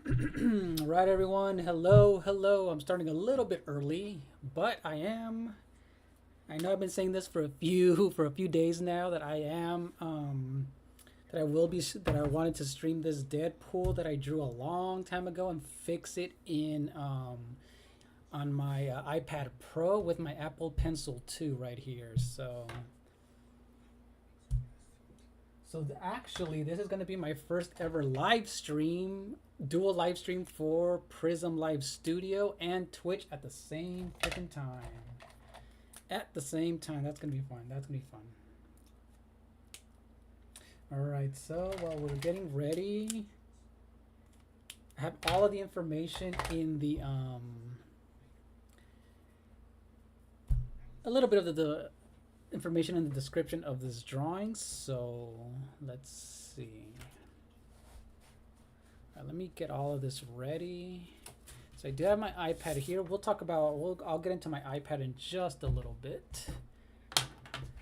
Right, everyone. Hello, hello. I'm starting a little bit early, but I am. I know I've been saying this for a few days now that that I will be that I wanted to stream this Deadpool that I drew a long time ago and fix it in on my iPad Pro with my Apple Pencil 2 right here. Actually, this is going to be my first ever live stream, dual live stream for Prism Live Studio and Twitch at the same freaking time. At the same time, that's going to be fun. That's going to be fun. All right, so while we're getting ready, I have all of the information in the a little bit of the information in the description of this drawing. So let's see. All right, let me get all of this ready. So I do have my iPad here. I'll get into my iPad in just a little bit.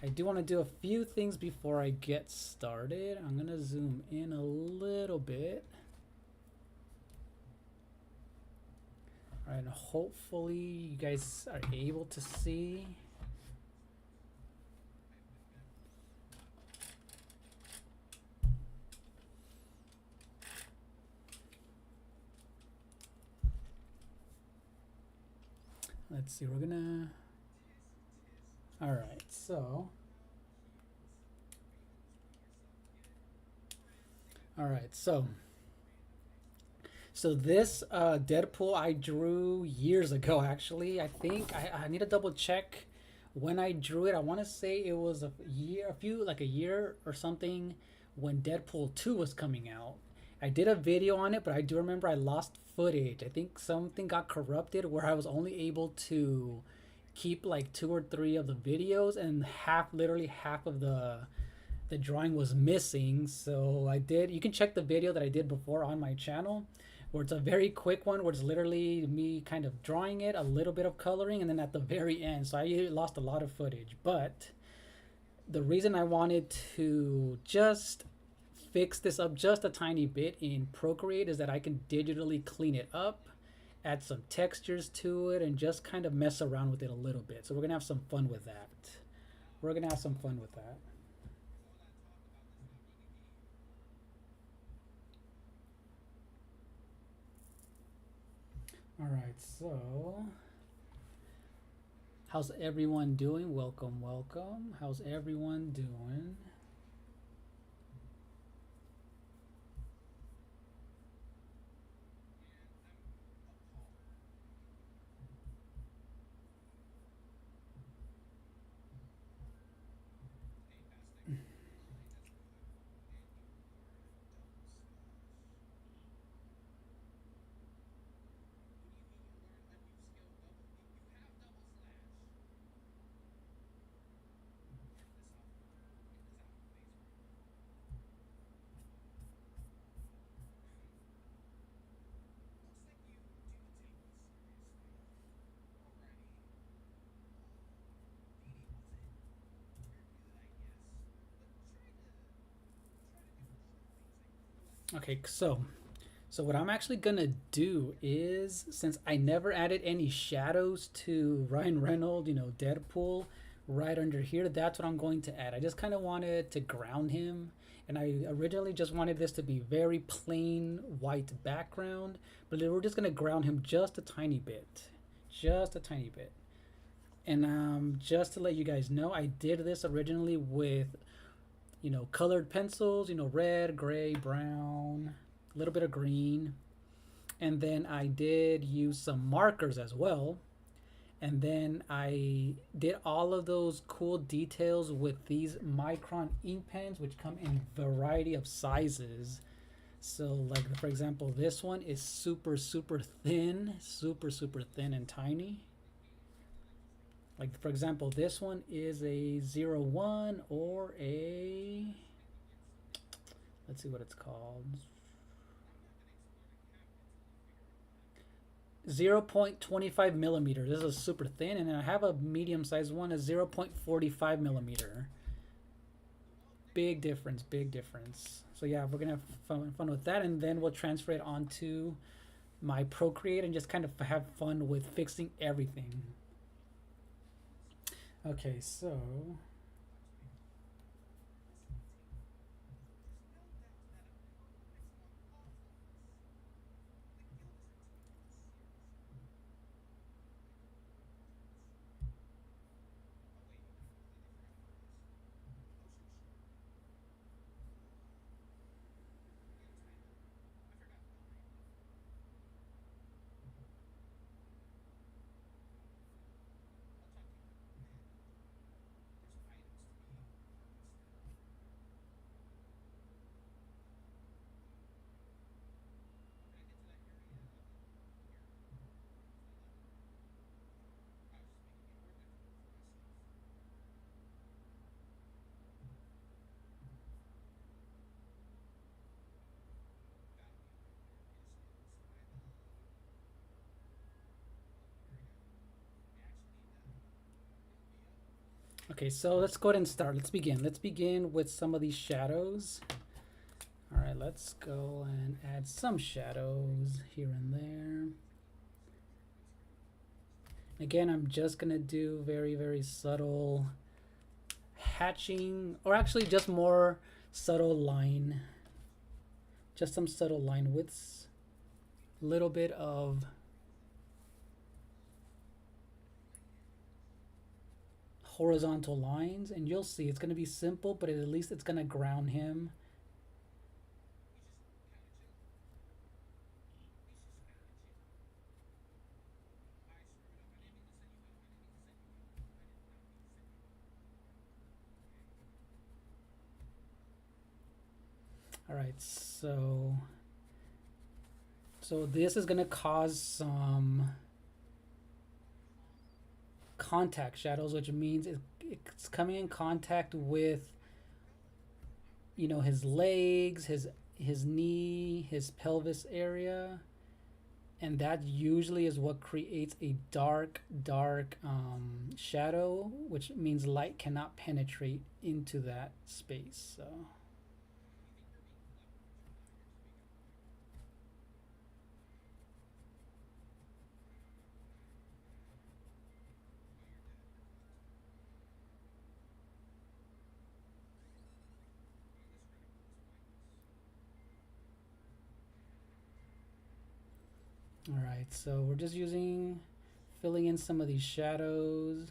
I do want to do a few things before I get started. I'm gonna zoom in a little bit. All right, and hopefully you guys are able to see. Let's see, we're gonna. All right, so. All right, so this Deadpool I drew years ago. Actually, I think I need to double check when I drew it. I want to say it was a year or something when Deadpool 2 was coming out. I did a video on it, but I do remember I lost footage. I think something got corrupted where I was only able to keep like 2 or 3 of the videos, and literally half of the drawing was missing. So you can check the video that I did before on my channel, where it's a very quick one where it's literally me kind of drawing it, a little bit of coloring, and then at the very end. So I lost a lot of footage, but the reason I wanted to just fix this up just a tiny bit in Procreate is that I can digitally clean it up, add some textures to it, and just kind of mess around with it a little bit. So we're gonna have some fun with that. All right, so how's everyone doing? Welcome, welcome. How's everyone doing? Okay, so what I'm actually gonna do is, since I never added any shadows to Ryan Reynolds, Deadpool, right under here, that's what I'm going to add. I just kind of wanted to ground him, and I originally just wanted this to be very plain white background, but we're just gonna ground him just a tiny bit, just a tiny bit. And just to let you guys know, I did this originally with colored pencils, red, gray, brown, a little bit of green. And then I did use some markers as well. And then I did all of those cool details with these micron ink pens, which come in variety of sizes. So like, for example, this one is super, super thin, super, super thin and tiny. Like, for example, this one is a 01 or a, let's see what it's called. 0.25 millimeter. This is super thin. And then I have a medium sized one, a 0.45 millimeter. big difference, big difference. So yeah, we're gonna have fun with that, and then we'll transfer it onto my Procreate and just kind of have fun with fixing everything. Okay, so okay, so let's go ahead and start. Let's begin. Let's begin with some of these shadows. All right, let's go and add some shadows here and there. Again, I'm just gonna do very, very subtle hatching, or actually just more subtle line, just some subtle line widths, a little bit of horizontal lines, and you'll see it's going to be simple, but at least it's going to ground him. All right, so this is going to cause some contact shadows, which means it's coming in contact with, you know, his legs, his knee, his pelvis area, and that usually is what creates a dark shadow, which means light cannot penetrate into that space. So all right, so we're just filling in some of these shadows.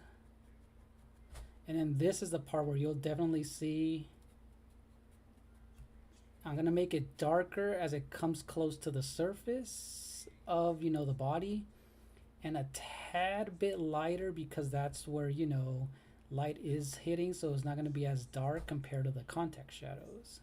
And then this is the part where you'll definitely see, I'm going to make it darker as it comes close to the surface of, you know, the body, and a tad bit lighter because that's where, you know, light is hitting, so it's not going to be as dark compared to the contact shadows.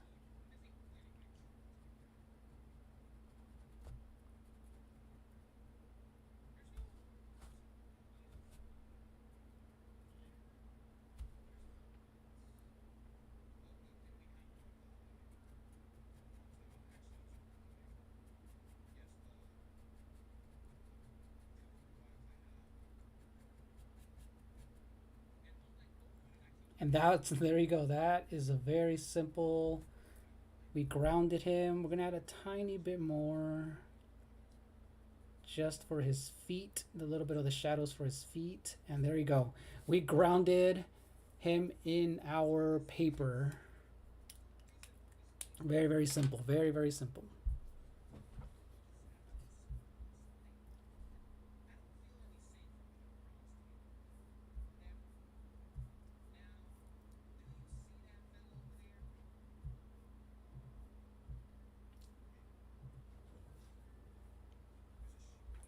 And that's, there you go. That is a very simple, we grounded him. We're gonna add a tiny bit more just for his feet, the little bit of the shadows for his feet. And there you go. We grounded him in our paper. Very, very simple. Very, very simple.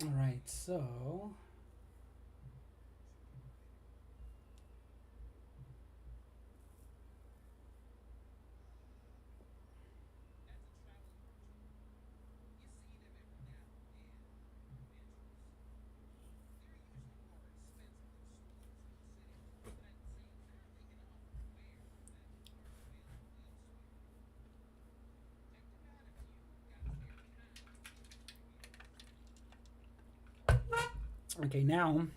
All right, so okay, now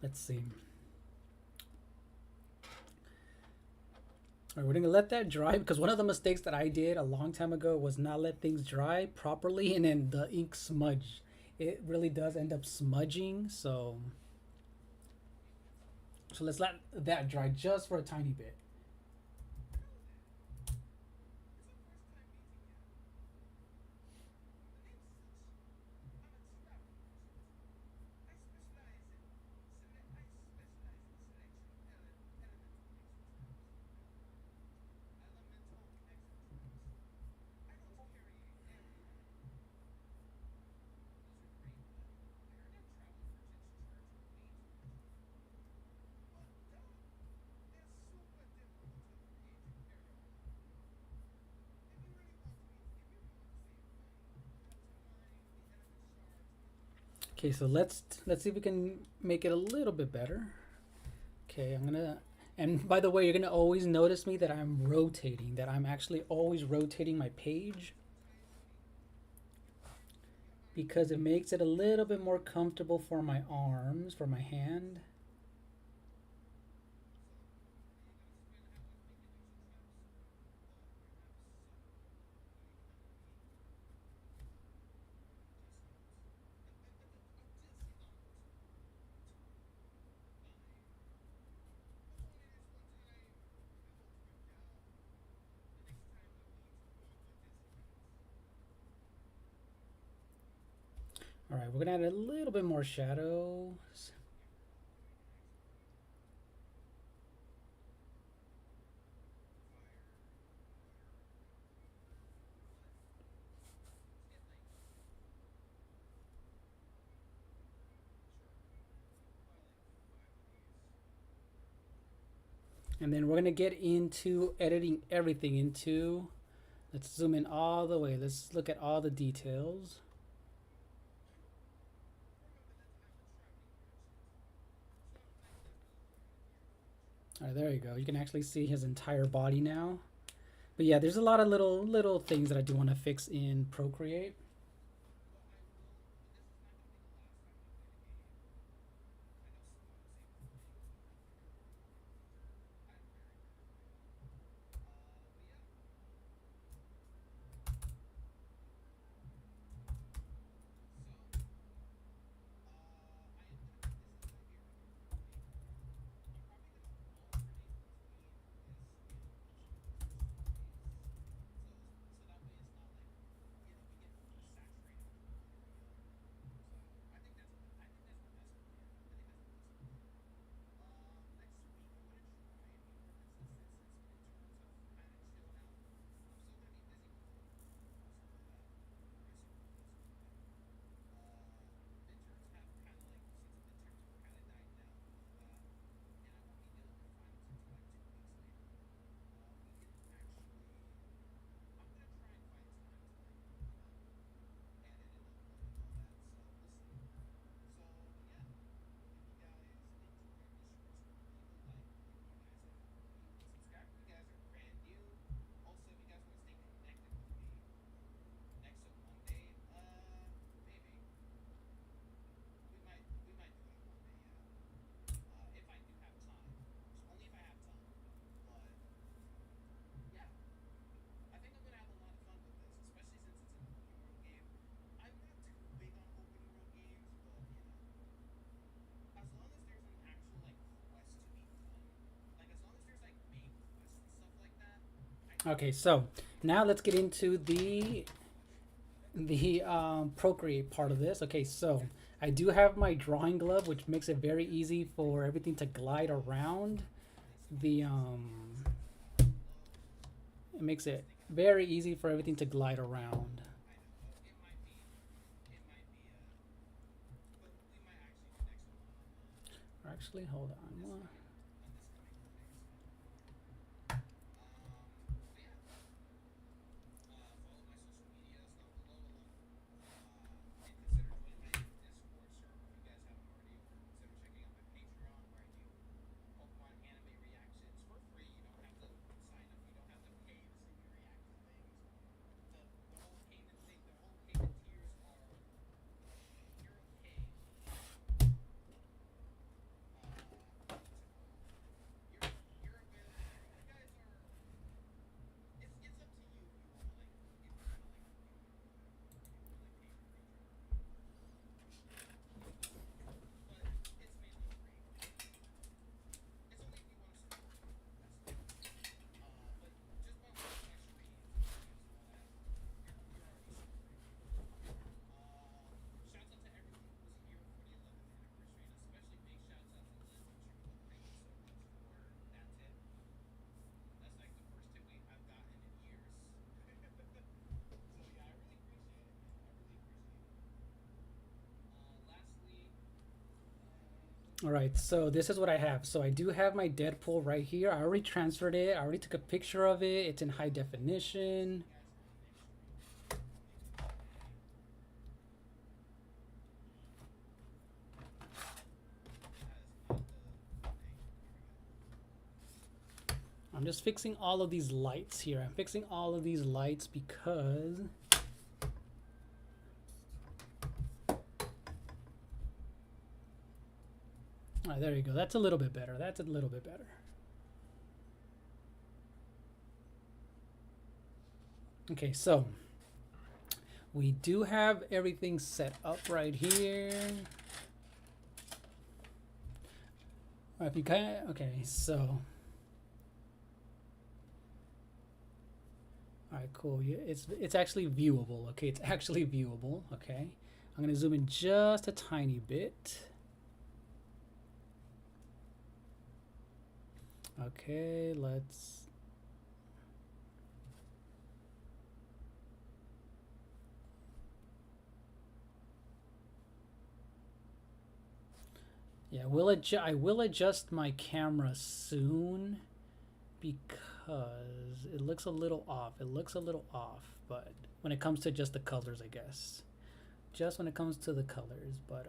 let's see. All right, we're gonna let that dry because one of the mistakes that I did a long time ago was not let things dry properly, and then the ink smudged. It really does end up smudging. So let's let that dry just for a tiny bit. Okay, so let's see if we can make it a little bit better. Okay, I'm gonna. And by the way, you're gonna always notice me that I'm rotating. That I'm actually always rotating my page because it makes it a little bit more comfortable for my arms, for my hand. All right, we're gonna add a little bit more shadows. And then we're gonna get into editing everything into. Let's zoom in all the way. Let's look at all the details. All right, there you go. You can actually see his entire body now. But yeah, there's a lot of little things that I do want to fix in Procreate. Okay, so now let's get into the Procreate part of this. Okay, so I do have my drawing glove, which makes it very easy for everything to glide around. It makes it very easy for everything to glide around. Actually, hold on. All right, so this is what I have. So I do have my Deadpool right here. I already transferred it. I already took a picture of it. It's in high definition. I'm just fixing all of these lights here. I'm fixing all of these lights because all right, there you go. That's a little bit better. That's a little bit better. Okay, so we do have everything set up right here. If you kind of, okay, so all right, cool. Yeah, it's actually viewable. Okay, it's actually viewable. Okay, I'm gonna zoom in just a tiny bit. Okay, let's. Yeah, I will adjust my camera soon because it looks a little off. It looks a little off, but when it comes to just the colors, I guess. Just when it comes to the colors, but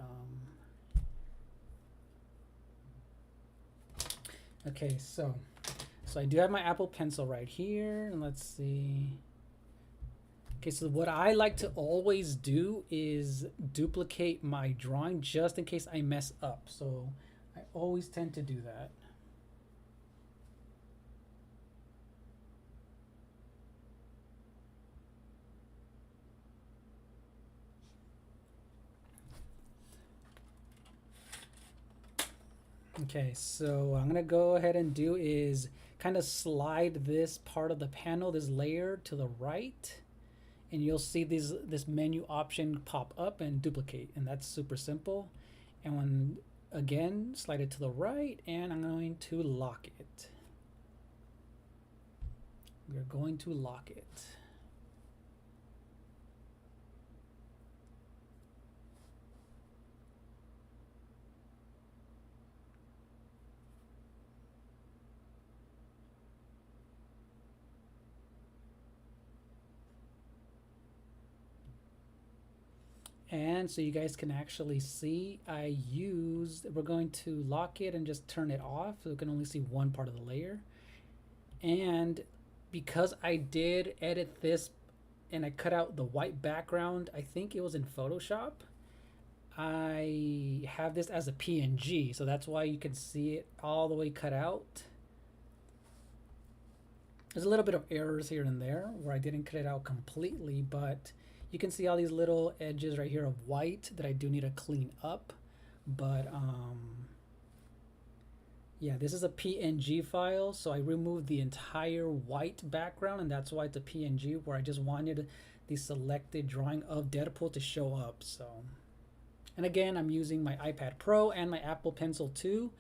okay, so I do have my Apple Pencil right here, and let's see. Okay, so what I like to always do is duplicate my drawing just in case I mess up. So I always tend to do that. Okay, so I'm gonna go ahead and do is kind of slide this part of the panel, this layer to the right, and you'll see this menu option pop up and duplicate, and that's super simple. And when again, slide it to the right, and I'm going to lock it. We're going to lock it. And so you guys can actually see we're going to lock it and just turn it off so we can only see one part of the layer. And because I did edit this and I cut out the white background, I think it was in Photoshop, I have this as a PNG, so that's why you can see it all the way cut out. There's a little bit of errors here and there where I didn't cut it out completely, but you can see all these little edges right here of white that I do need to clean up. But yeah, this is a PNG file, so I removed the entire white background, and that's why it's a PNG, where I just wanted the selected drawing of Deadpool to show up. So, and again, I'm using my iPad Pro and my Apple Pencil 2,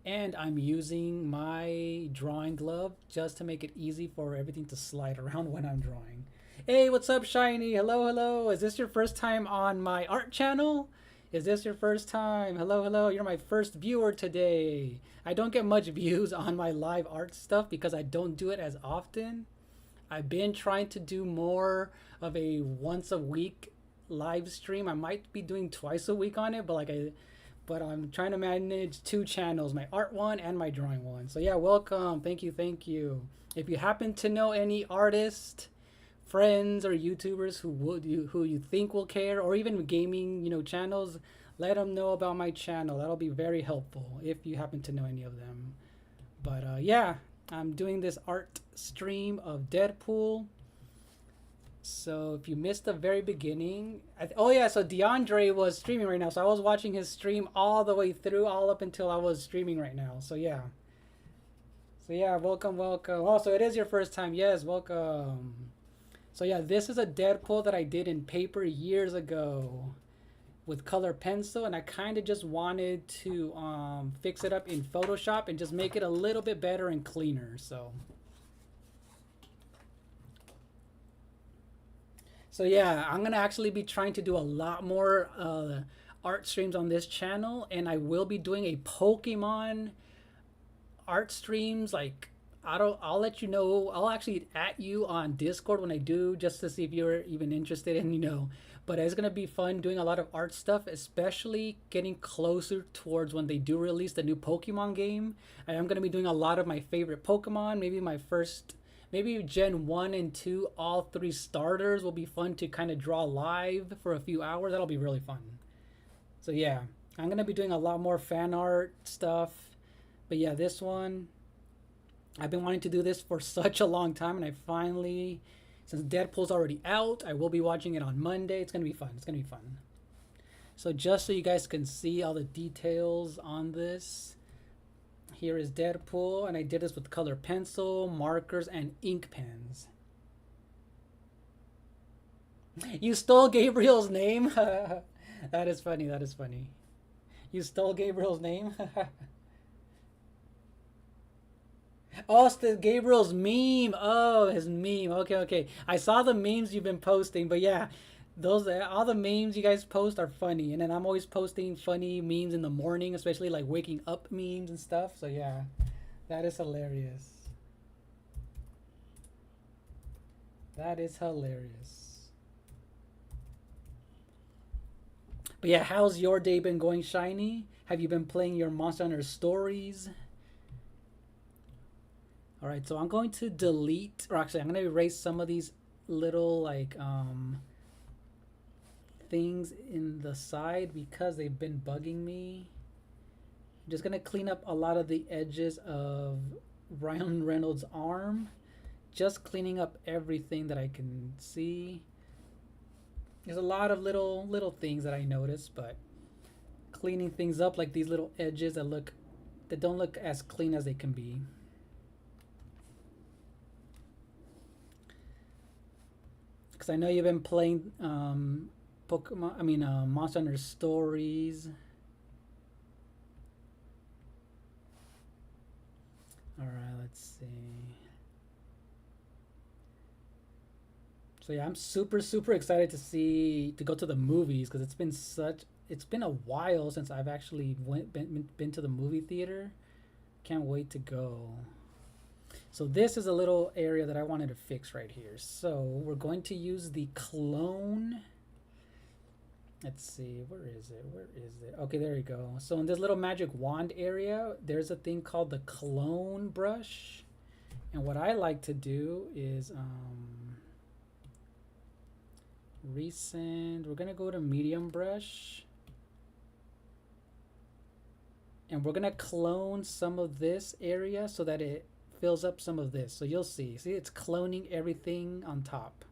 and I'm using my drawing glove just to make it easy for everything to slide around when I'm drawing. Hey, what's up, Shiny? Hello, hello. Is this your first time on my art channel? Is this your first time? Hello, hello. You're my first viewer today. I don't get much views on my live art stuff because I don't do it as often. I've been trying to do more of a once a week live stream. I might be doing twice a week on it, but I'm trying to manage two channels, my art one and my drawing one. So yeah, welcome. Thank you, thank you. If you happen to know any artists, friends, or YouTubers who you think will care, or even gaming, channels, let them know about my channel. That'll be very helpful if you happen to know any of them. But yeah, I'm doing this art stream of Deadpool. So if you missed the very beginning, oh yeah, so DeAndre was streaming right now, so I was watching his stream all the way through, all up until I was streaming right now. So yeah, welcome. Oh, so it is your first time. Yes, welcome. So yeah, this is a Deadpool that I did in paper years ago with color pencil, and I kind of just wanted to fix it up in Photoshop and just make it a little bit better and cleaner. So yeah, I'm gonna actually be trying to do a lot more art streams on this channel, and I will be doing a Pokemon art streams. Like, I'll let you know. I'll actually at you on Discord when I do, just to see if you're even interested in, but it's gonna be fun doing a lot of art stuff, especially getting closer towards when they do release the new Pokemon game. I am gonna be doing a lot of my favorite Pokemon. Maybe Gen 1 and 2, all 3 starters will be fun to kind of draw live for a few hours. That'll be really fun. So yeah, I'm gonna be doing a lot more fan art stuff. But yeah, this one, I've been wanting to do this for such a long time, and I finally, since Deadpool's already out, I will be watching it on Monday. It's gonna be fun. It's gonna be fun. So just so you guys can see all the details on this, here is Deadpool, and I did this with color pencil, markers, and ink pens. You stole Gabriel's name? That is funny. That is funny. You stole Gabriel's name? Oh, it's the Gabriel's meme. Oh, his meme. Okay, okay. I saw the memes you've been posting, but yeah, those all the memes you guys post are funny. And then I'm always posting funny memes in the morning, especially like waking up memes and stuff. So yeah, that is hilarious. That is hilarious. But yeah, how's your day been going, Shiny? Have you been playing your Monster Hunter stories? All right, so I'm going to delete, or actually I'm going to erase some of these little like things in the side because they've been bugging me. I'm just going to clean up a lot of the edges of Ryan Reynolds' arm. Just cleaning up everything that I can see. There's a lot of little things that I noticed, but cleaning things up, like these little edges that don't look as clean as they can be. Because I know you've been playing Monster Hunter Stories. All right, let's see. So yeah, I'm super excited to go to the movies, because it's been a while since I've actually been to the movie theater. Can't wait to go. So this is a little area that I wanted to fix right here. So we're going to use the clone. Let's see, where is it? Okay, there you go. So in this little magic wand area, there's a thing called the clone brush. And what I like to do is recent, we're gonna go to medium brush. And we're gonna clone some of this area so that it fills up some of this. So you'll see it's cloning everything on top.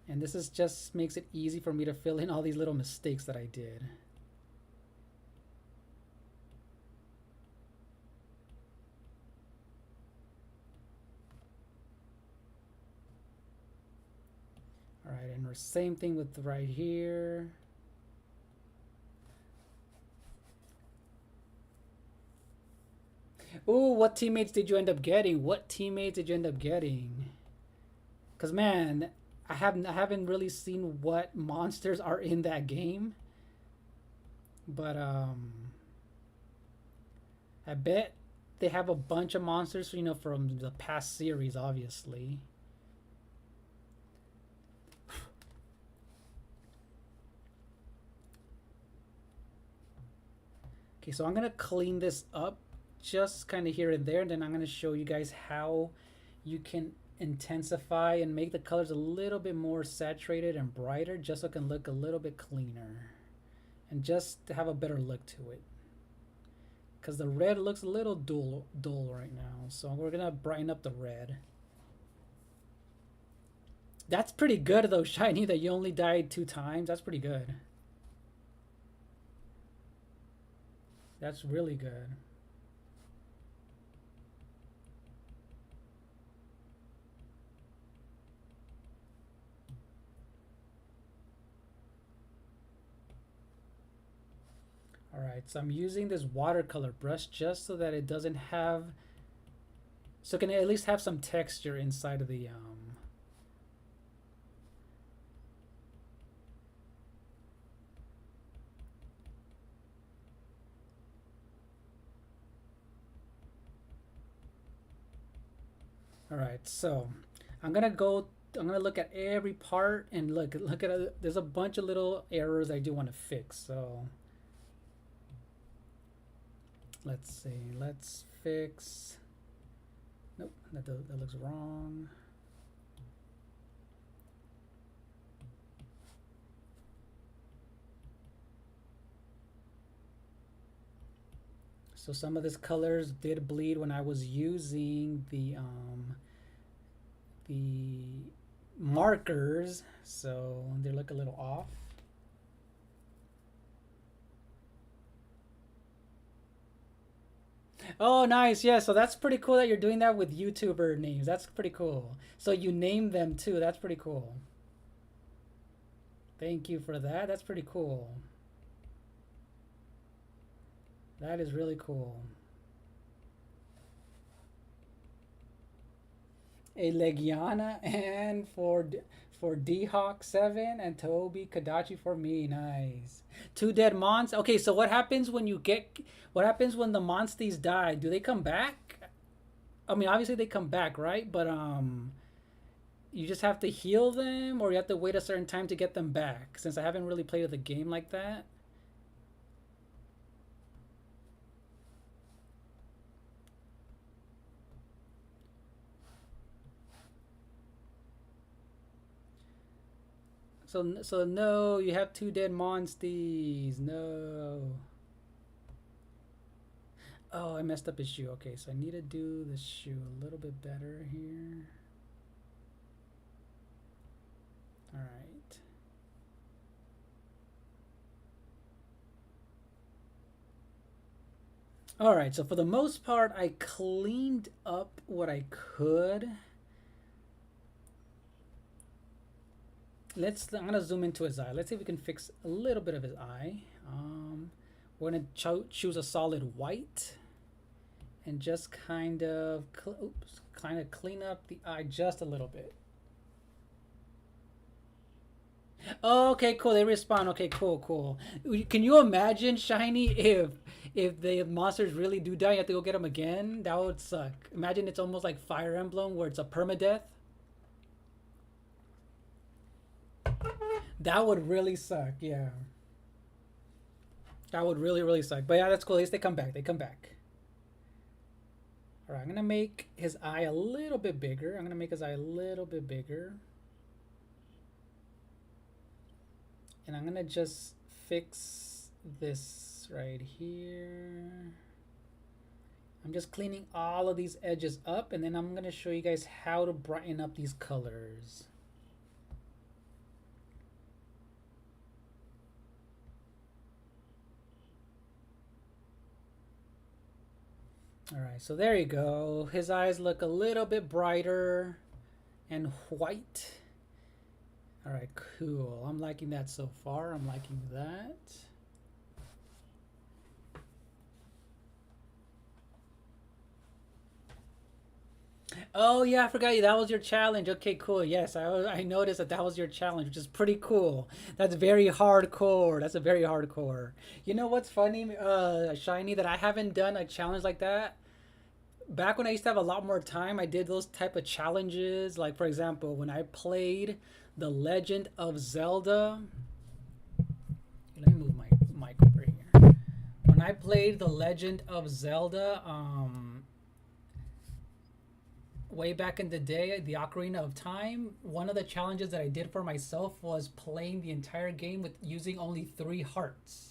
And this is just makes it easy for me to fill in all these little mistakes that I did. All right, and the same thing with right here. Ooh, what teammates did you end up getting? Because man, I haven't really seen what monsters are in that game. But I bet they have a bunch of monsters, from the past series, obviously. Okay, so I'm gonna clean this up just kind of here and there, and then I'm going to show you guys how you can intensify and make the colors a little bit more saturated and brighter, just so it can look a little bit cleaner and just to have a better look to it, because the red looks a little dull right now. So we're going to brighten up the red. That's pretty good though, Shiny, that you only died 2 times. That's pretty good. That's really good. Alright, so I'm using this watercolor brush just so that it doesn't have, so it can at least have some texture inside of the All right, so I'm gonna go. I'm gonna look at every part and look at. There's a bunch of little errors I do want to fix. So let's see. Let's fix. Nope, that looks wrong. So some of these colors did bleed when I was using the markers, so they look a little off. Oh, nice. Yeah, so that's pretty cool that you're doing that with YouTuber names. That's pretty cool. So you name them too. That's pretty cool. Thank you for that. That's pretty cool. That is really cool. A Legiana and for D-Hawk7 and Toby Kadachi for me. Nice. Two dead mons. Okay, so what happens when what happens when the monsties die? Do they come back? I mean, obviously they come back, right? But you just have to heal them, or you have to wait a certain time to get them back, since I haven't really played the game like that. So no, you have two dead monsties. No. Oh, I messed up his shoe. Okay, so I need to do the shoe a little bit better here. All right. All right, so for the most part, I cleaned up what I could. I'm gonna zoom into his eye. Let's see if we can fix a little bit of his eye. We're gonna choose a solid white and just kind of clean up the eye just a little bit. Oh, okay, cool. They respawn. Okay, cool. Can you imagine, Shiny, if the monsters really do die, you have to go get them again? That would suck. Imagine it's almost like Fire Emblem, where it's a permadeath. That would really suck. Yeah. That would really suck. But yeah, that's cool. At least they come back. All right, I'm gonna make his eye a little bit bigger. And I'm gonna just fix this right here. I'm just cleaning all of these edges up, and then I'm gonna show you guys how to brighten up these colors. All right, so there you go. His eyes look a little bit brighter and white. All right, cool. I'm liking that so far. I'm liking that. Oh yeah, I forgot you. That was your challenge. Okay, cool. Yes, I noticed that was your challenge, which is pretty cool. That's very hardcore. That's a very hardcore. You know what's funny, Shiny, that I haven't done a challenge like that. Back when I used to have a lot more time, I did those type of challenges. Like for example, when I played The Legend of Zelda. Let me move my mic over here. When I played The Legend of Zelda, way back in the day, the Ocarina of Time, one of the challenges that I did for myself was playing the entire game with using only 3 hearts.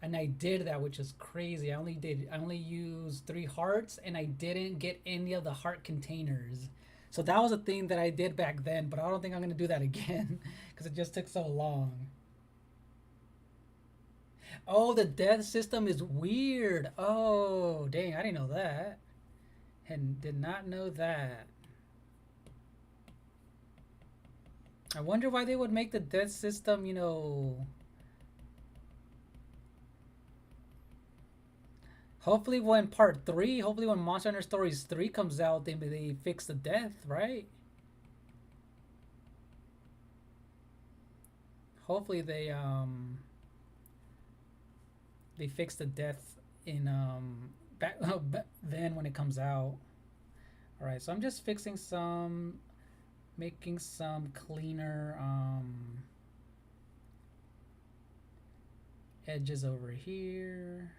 And I did that, which is crazy. I only used 3 hearts, and I didn't get any of the heart containers. So that was a thing that I did back then, but I don't think I'm gonna do that again because it just took so long. Oh, the death system is weird. Oh, dang, I didn't know that. And did not know that. I wonder why they would make the death system, Hopefully when hopefully when Monster Hunter Stories 3 comes out, they fix the death, right? Hopefully they fix the death in back then when it comes out. All right, so I'm just fixing some, making some cleaner edges over here.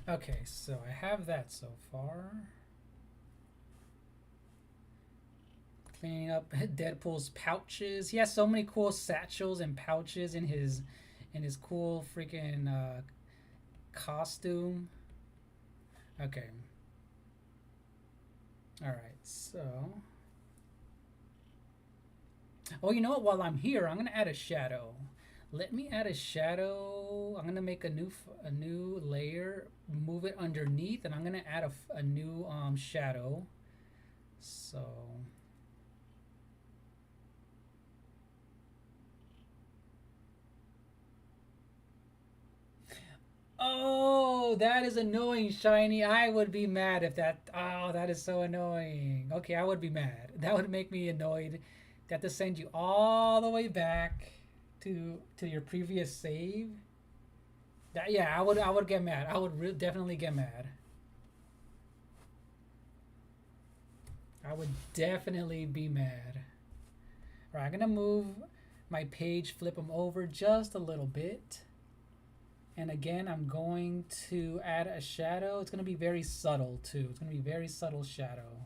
Okay, so I have that so far. Cleaning up Deadpool's pouches. He has so many cool satchels and pouches in his cool freaking costume. Okay. All right. So, oh, you know what? While I'm here, I'm gonna add a shadow. Let me add a shadow. I'm gonna make a new layer, move it underneath, and I'm gonna add a new shadow. So. Oh, that is annoying, Shiny. I would be mad if that. Oh, that is so annoying. Okay, I would be mad. That would make me annoyed. That to send you all the way back to your previous save. That, yeah, I would get mad. I would definitely get mad. I would definitely be mad. All right, I'm gonna move my page, flip them over just a little bit. And again, I'm going to add a shadow. It's going to be very subtle too. It's going to be very subtle shadow.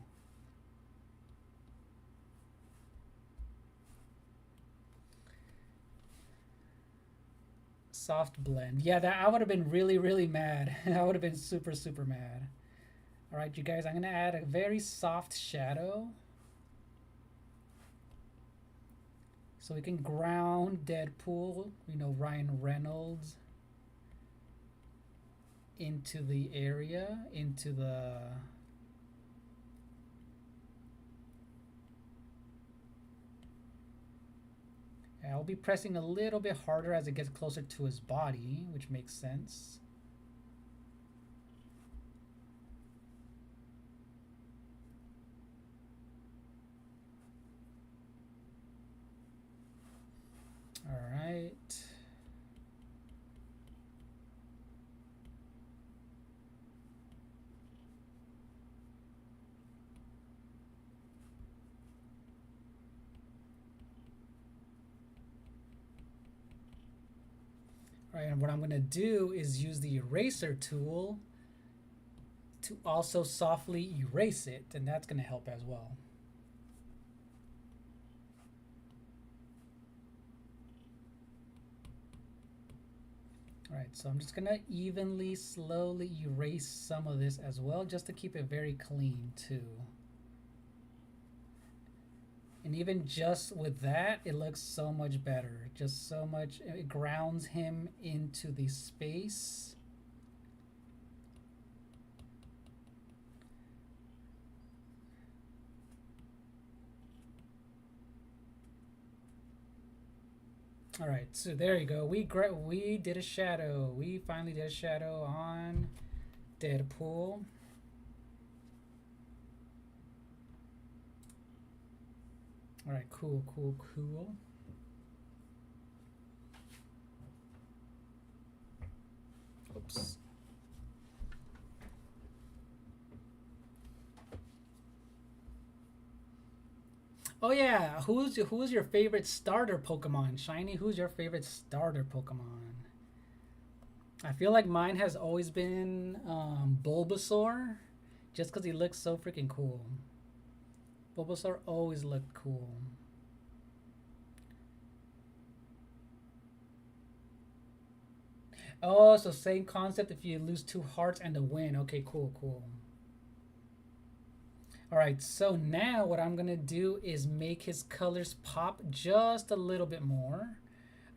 Soft blend. Yeah, that I would have been really, really mad. I would have been super, super mad. All right, you guys, I'm going to add a very soft shadow. So we can ground Deadpool, you know, Ryan Reynolds, into the area, into the I'll be pressing a little bit harder as it gets closer to his body, which makes sense. All right. All right, and what I'm going to do is use the eraser tool to also softly erase it, and that's going to help as well. All right, so I'm just going to evenly, slowly erase some of this as well, just to keep it very clean too. And even just with that, it looks so much better. Just so much, it grounds him into the space. All right, so there you go. We did a shadow. We finally did a shadow on Deadpool. All right, cool, cool, cool. Oops. Oh yeah, who's your favorite starter Pokemon? Shiny, who's your favorite starter Pokemon? I feel like mine has always been Bulbasaur, just because he looks so freaking cool. Bulbasaur always looked cool. Oh, so same concept if you lose 2 hearts and a win. Okay, cool, cool. All right, so now what I'm gonna do is make his colors pop just a little bit more.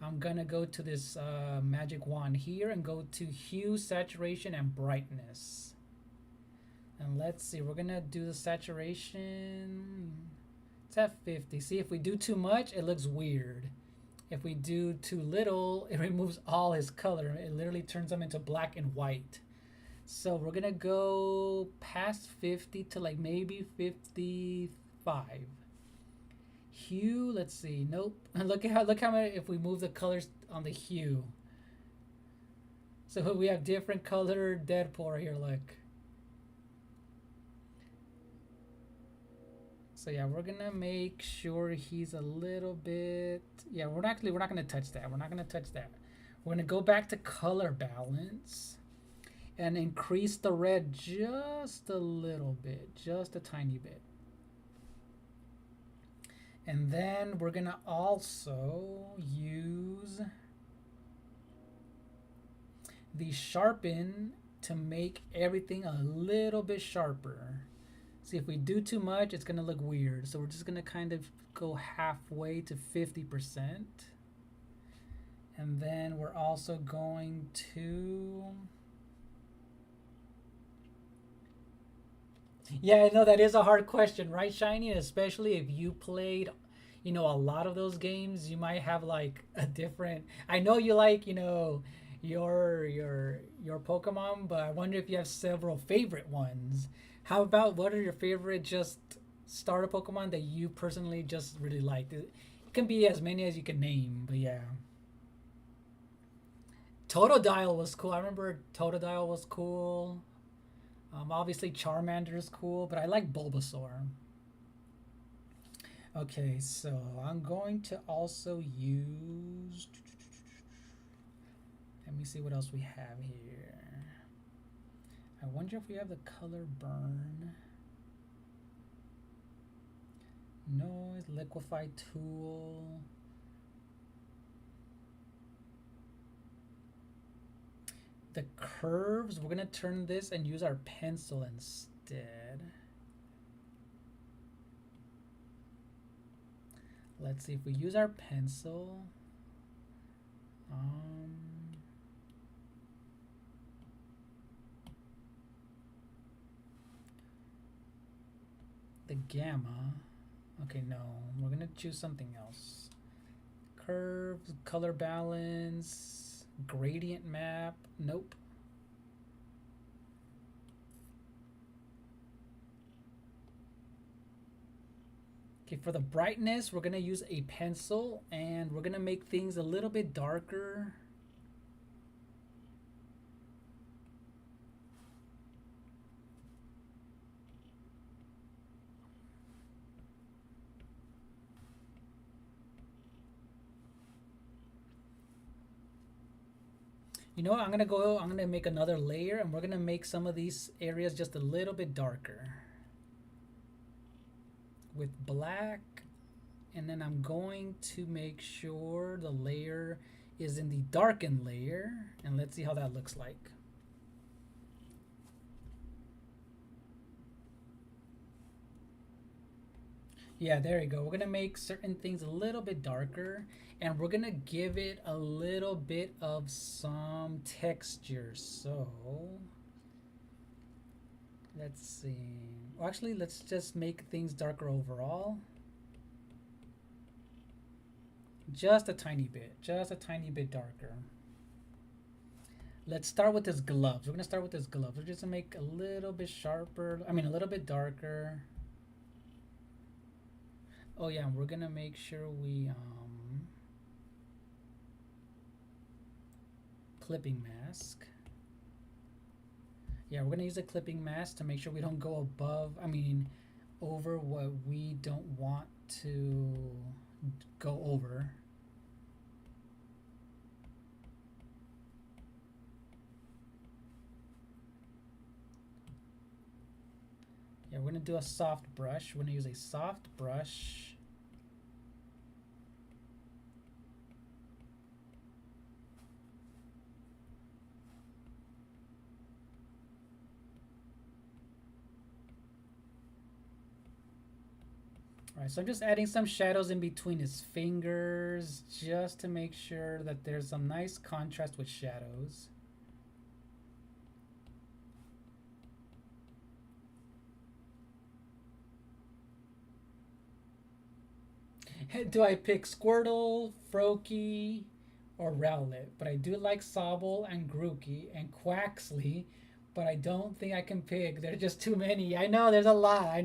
I'm gonna go to this magic wand here and go to hue, saturation, and brightness. And let's see, we're gonna do the saturation. It's at 50. See, if we do too much, it looks weird. If we do too little, it removes all his color. It literally turns them into black and white. So we're gonna go past 50 to like maybe 55. hue, let's see. Nope. Look how many, if we move the colors on the hue. So we have different color Deadpool right here, look. So yeah, we're gonna make sure he's a little bit. Yeah, we're not gonna touch that. We're not gonna touch that. We're gonna go back to color balance and increase the red just a little bit, just a tiny bit. And then we're gonna also use the sharpen to make everything a little bit sharper. See, if we do too much, it's gonna look weird. So we're just gonna kind of go halfway to 50%. And then we're also going to... Yeah, I know that is a hard question, right, Shiny? Especially if you played, a lot of those games, you might have like a different... I know you like, your Pokemon, but I wonder if you have several favorite ones. How about, what are your favorite just starter Pokemon that you personally just really liked? It can be as many as you can name, but yeah. Totodile was cool. I remember Totodile was cool. Obviously Charmander is cool, but I like Bulbasaur. Okay, so I'm going to also use... Let me see what else we have here. I wonder if we have the color burn. Noise, liquefy tool. The curves, we're gonna turn this and use our pencil instead. Let's see if we use our pencil. The gamma. Okay, no, we're gonna choose something else. Curves, color balance, gradient map. Nope. Okay, for the brightness, we're gonna use a pencil and we're gonna make things a little bit darker. You know what, I'm gonna make another layer and we're gonna make some of these areas just a little bit darker with black, and then I'm going to make sure the layer is in the darkened layer, and let's see how that looks like. Yeah, there you go. We're gonna make certain things a little bit darker, and we're gonna give it a little bit of some texture. So let's see. Well, actually, let's just make things darker overall. Just a tiny bit darker. Let's start with his gloves. We're gonna start with his gloves. We're just gonna make a little bit sharper. I mean, a little bit darker. Oh yeah, we're gonna make sure we clipping mask. Yeah, we're gonna use a clipping mask to make sure we don't go above, over what we don't want to go over. Yeah, we're gonna do a soft brush. We're gonna use a soft brush. All right, so I'm just adding some shadows in between his fingers just to make sure that there's some nice contrast with shadows. Do I pick Squirtle, Froakie, or Rowlet? But I do like Sobble and Grookey and Quaxley, but I don't think I can pick. There's just too many. I know there's a lot.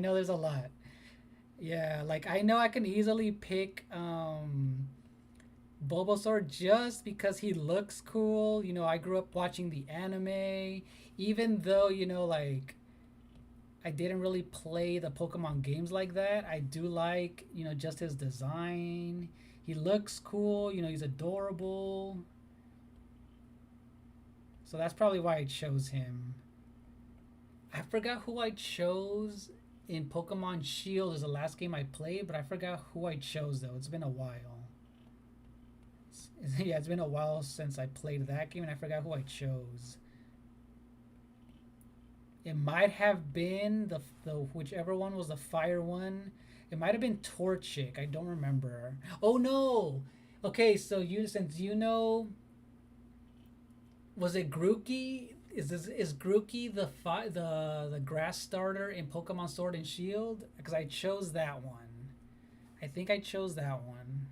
Yeah, like I know I can easily pick Bulbasaur just because he looks cool. You know, I grew up watching the anime, even though, you know, like I didn't really play the Pokemon games like that. I do like, you know, just his design. He looks cool, you know, he's adorable. So that's probably why I chose him. I forgot who I chose in Pokemon Shield is the last game I played, but I forgot who I chose though. It's been a while. Yeah, it's been a while since I played that game and I forgot who I chose. It might have been the whichever one was the fire one. It might have been Torchic. I don't remember. Oh no. Okay, so you since you know, was it Grookey? Is Grookey the grass starter in Pokemon Sword and Shield? Because I chose that one. I think I chose that one.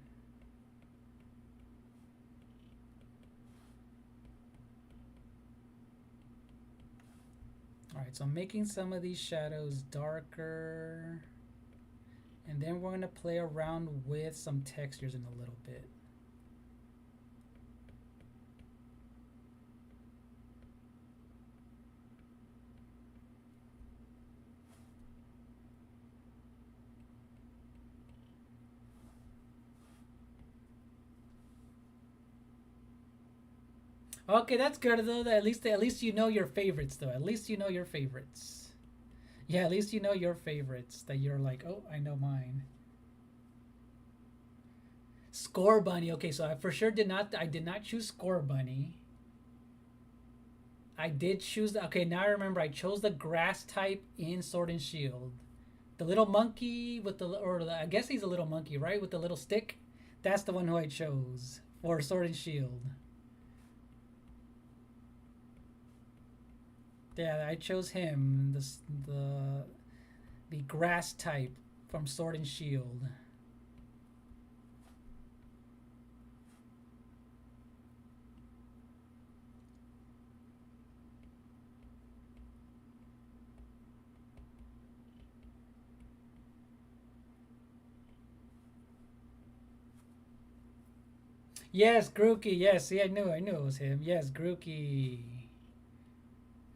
All right, so I'm making some of these shadows darker. And then we're going to play around with some textures in a little bit. Okay, that's good though. At least you know your favorites though. At least you know your favorites. Yeah, at least you know your favorites that you're like, "Oh, I know mine." Score Bunny. Okay, so I did not choose Score Bunny. I did choose the, okay, now I remember I chose the grass type in Sword and Shield. The little monkey with I guess he's a little monkey, right? With the little stick. That's the one who I chose for Sword and Shield. Yeah, I chose him. The grass type from Sword and Shield. Yes, Grookey. Yes, see, I knew it was him. Yes, Grookey.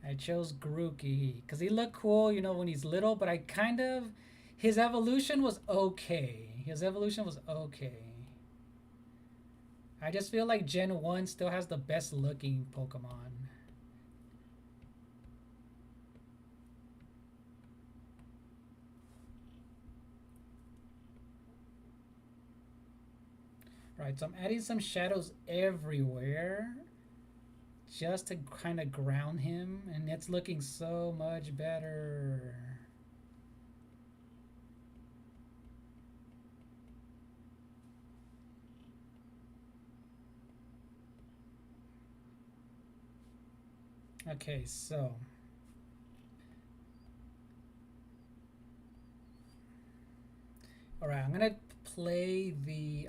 I chose Grookey because he looked cool, you know, when he's little. But I kind of, his evolution was okay. His evolution was okay. I just feel like Gen 1 still has the best looking Pokemon. Right, so I'm adding some shadows everywhere just to kind of ground him, and it's looking so much better. Okay, so all right, I'm gonna play the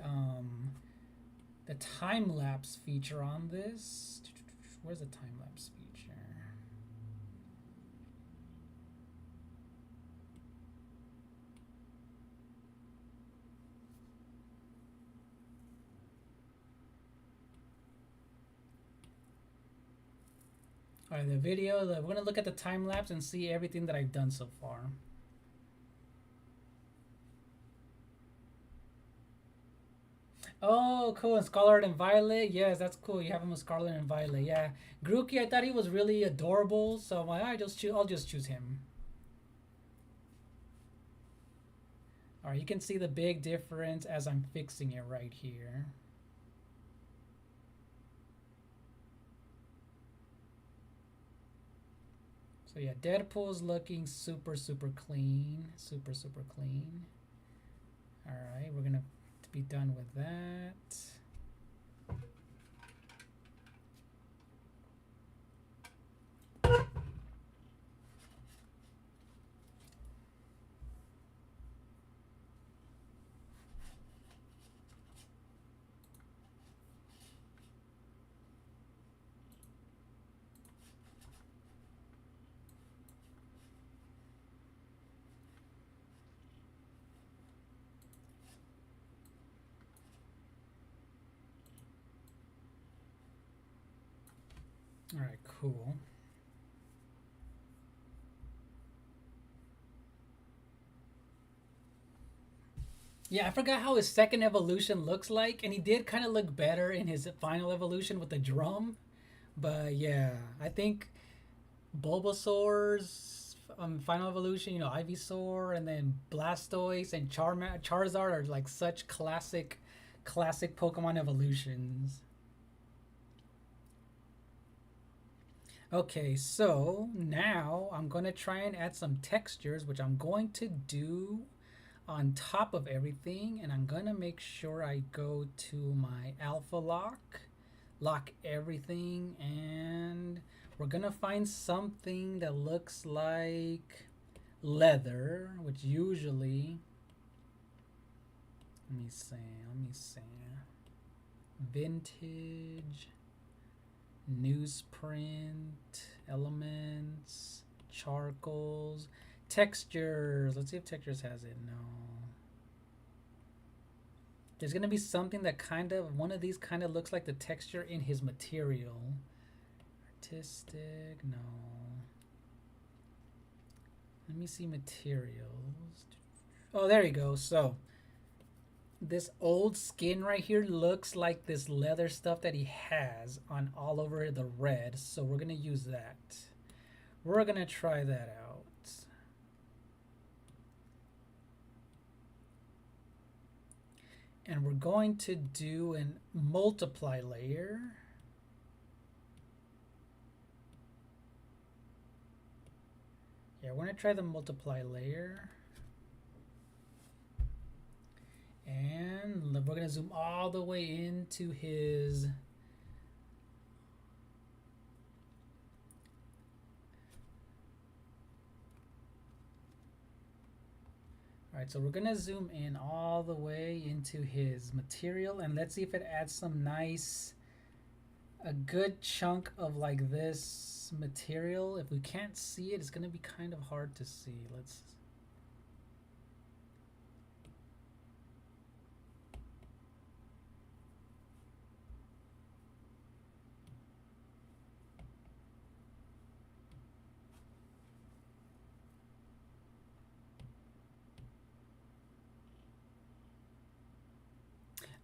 time lapse feature on this. Where's the time lapse feature? All right, we're gonna look at the time lapse and see everything that I've done so far. Oh, cool. And Scarlet and Violet. Yes, that's cool. You have him with Scarlet and Violet. Yeah. Grookey, I thought he was really adorable, so I'll just choose him. All right, you can see the big difference as I'm fixing it right here. So yeah, Deadpool's looking super, super clean. Super, super clean. All right, we're gonna be done with that. All right, cool. Yeah, I forgot how his second evolution looks like, and he did kind of look better in his final evolution with the drum. But yeah, I think Bulbasaur's final evolution, Ivysaur, and then Blastoise and Charizard are like such classic Pokemon evolutions. Okay, so now I'm going to try and add some textures, which I'm going to do on top of everything, and I'm going to make sure I go to my alpha lock everything, and we're going to find something that looks like leather, which usually, let me see, vintage, newsprint, elements, charcoals, textures. Let's see if textures has it. No. There's gonna be something that one of these kind of looks like the texture in his material. Artistic, no. Let me see materials. Oh, there you go. So this old skin right here looks like this leather stuff that he has on all over the red. So we're gonna use that. We're gonna try that out. And we're going to do an multiply layer. Yeah, we're gonna try the multiply layer. And we're gonna zoom all the way into his Alright, so we're gonna zoom in all the way into his material, and let's see if it adds some a good chunk of like this material. If we can't see it, it's gonna be kind of hard to see. Let's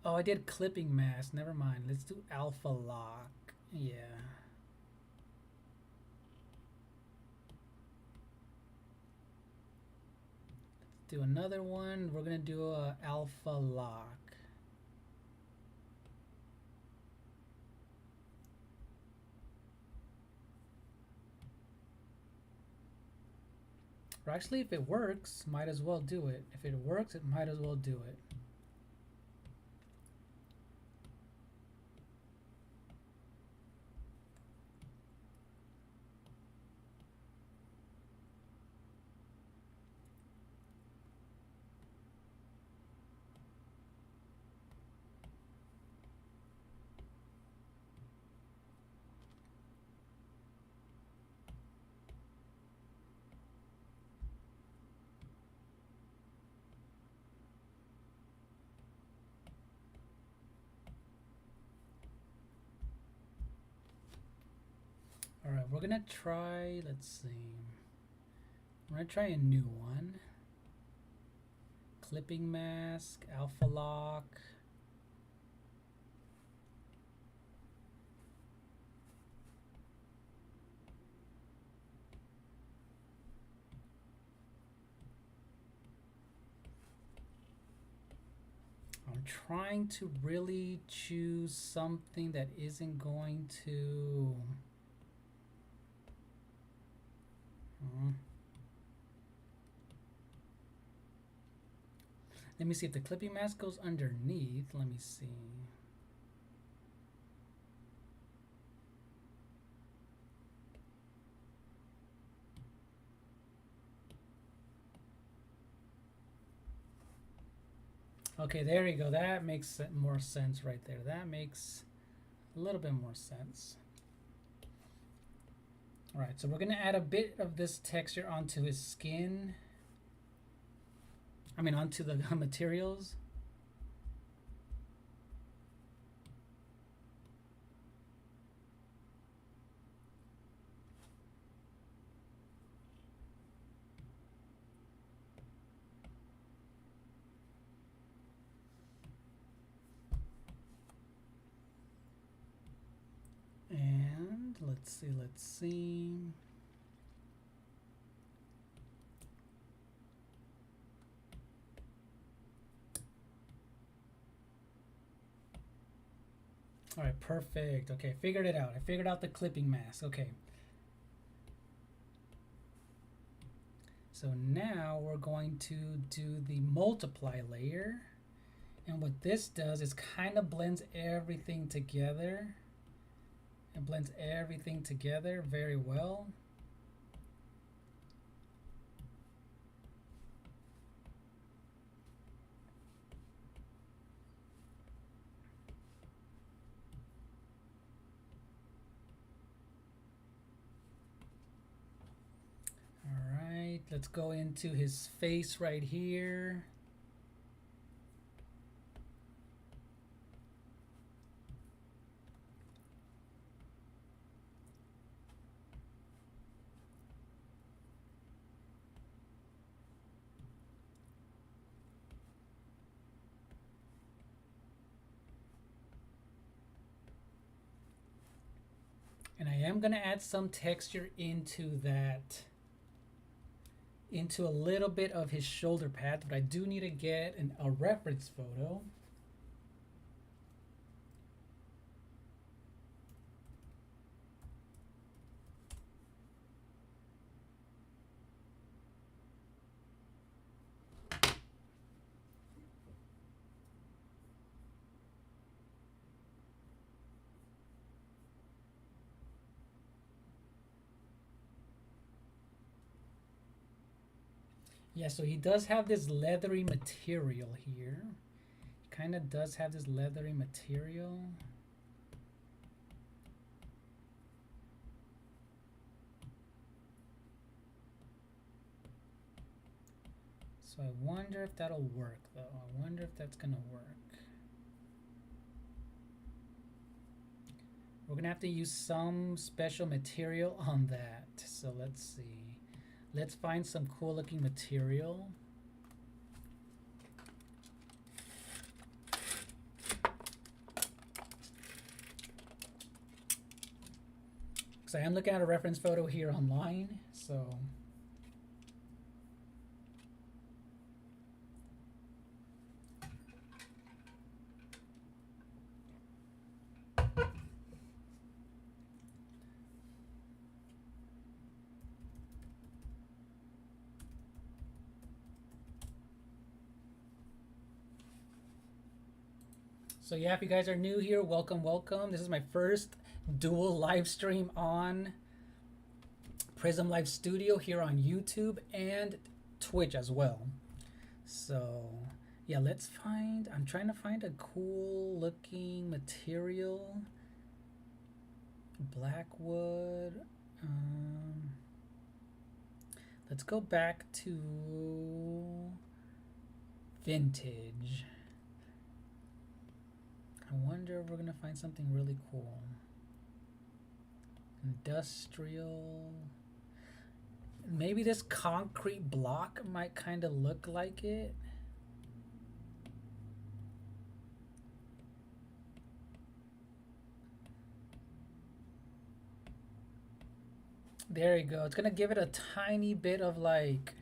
Oh, I did clipping mask. Never mind. Let's do alpha lock. Yeah. Let's do another one. We're gonna do a alpha lock. Or actually, if it works, might as well do it. If it works, it might as well do it. Alright, we're gonna try, let's see. We're gonna try a new one. Clipping mask, alpha lock. I'm trying to really choose something that isn't going to Let me see if the clipping mask goes underneath. Let me see. Okay, there you go. That makes more sense right there. That makes a little bit more sense. All right, so we're going to add a bit of this texture onto his skin. I mean, onto the materials. let's see. All right, perfect. Okay, figured it out. I figured out the clipping mask. Okay. So now we're going to do the multiply layer. And what this does is kind of blends everything together. It blends everything together very well. All right, let's go into his face right here. And I am going to add some texture into that, into a little bit of his shoulder pad, but I do need to get a reference photo. Yeah, so he does have this leathery material here. He kind of does have this leathery material. So I wonder if that'll work, though. I wonder if that's going to work. We're going to have to use some special material on that. So let's see. Let's find some cool looking material. Because I am looking at a reference photo here online, so. So yeah, if you guys are new here, welcome, welcome. This is my first dual live stream on Prism Live Studio here on YouTube and Twitch as well. So yeah, let's find, I'm trying to find a cool looking material. Blackwood. Let's go back to vintage. I wonder if we're gonna find something really cool. Industrial. Maybe this concrete block might kind of look like it. There you go. It's gonna give it a tiny bit of like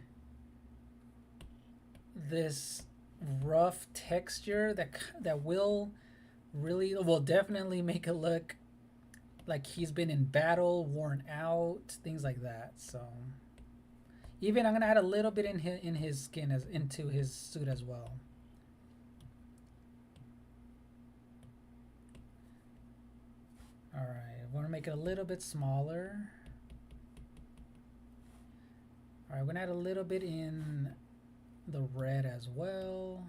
this rough texture that will definitely make it look like he's been in battle, worn out, things like that. So even I'm gonna add a little bit in his skin as into his suit as well. All right, I want to make it a little bit smaller. All right, I'm gonna add a little bit in the red as well.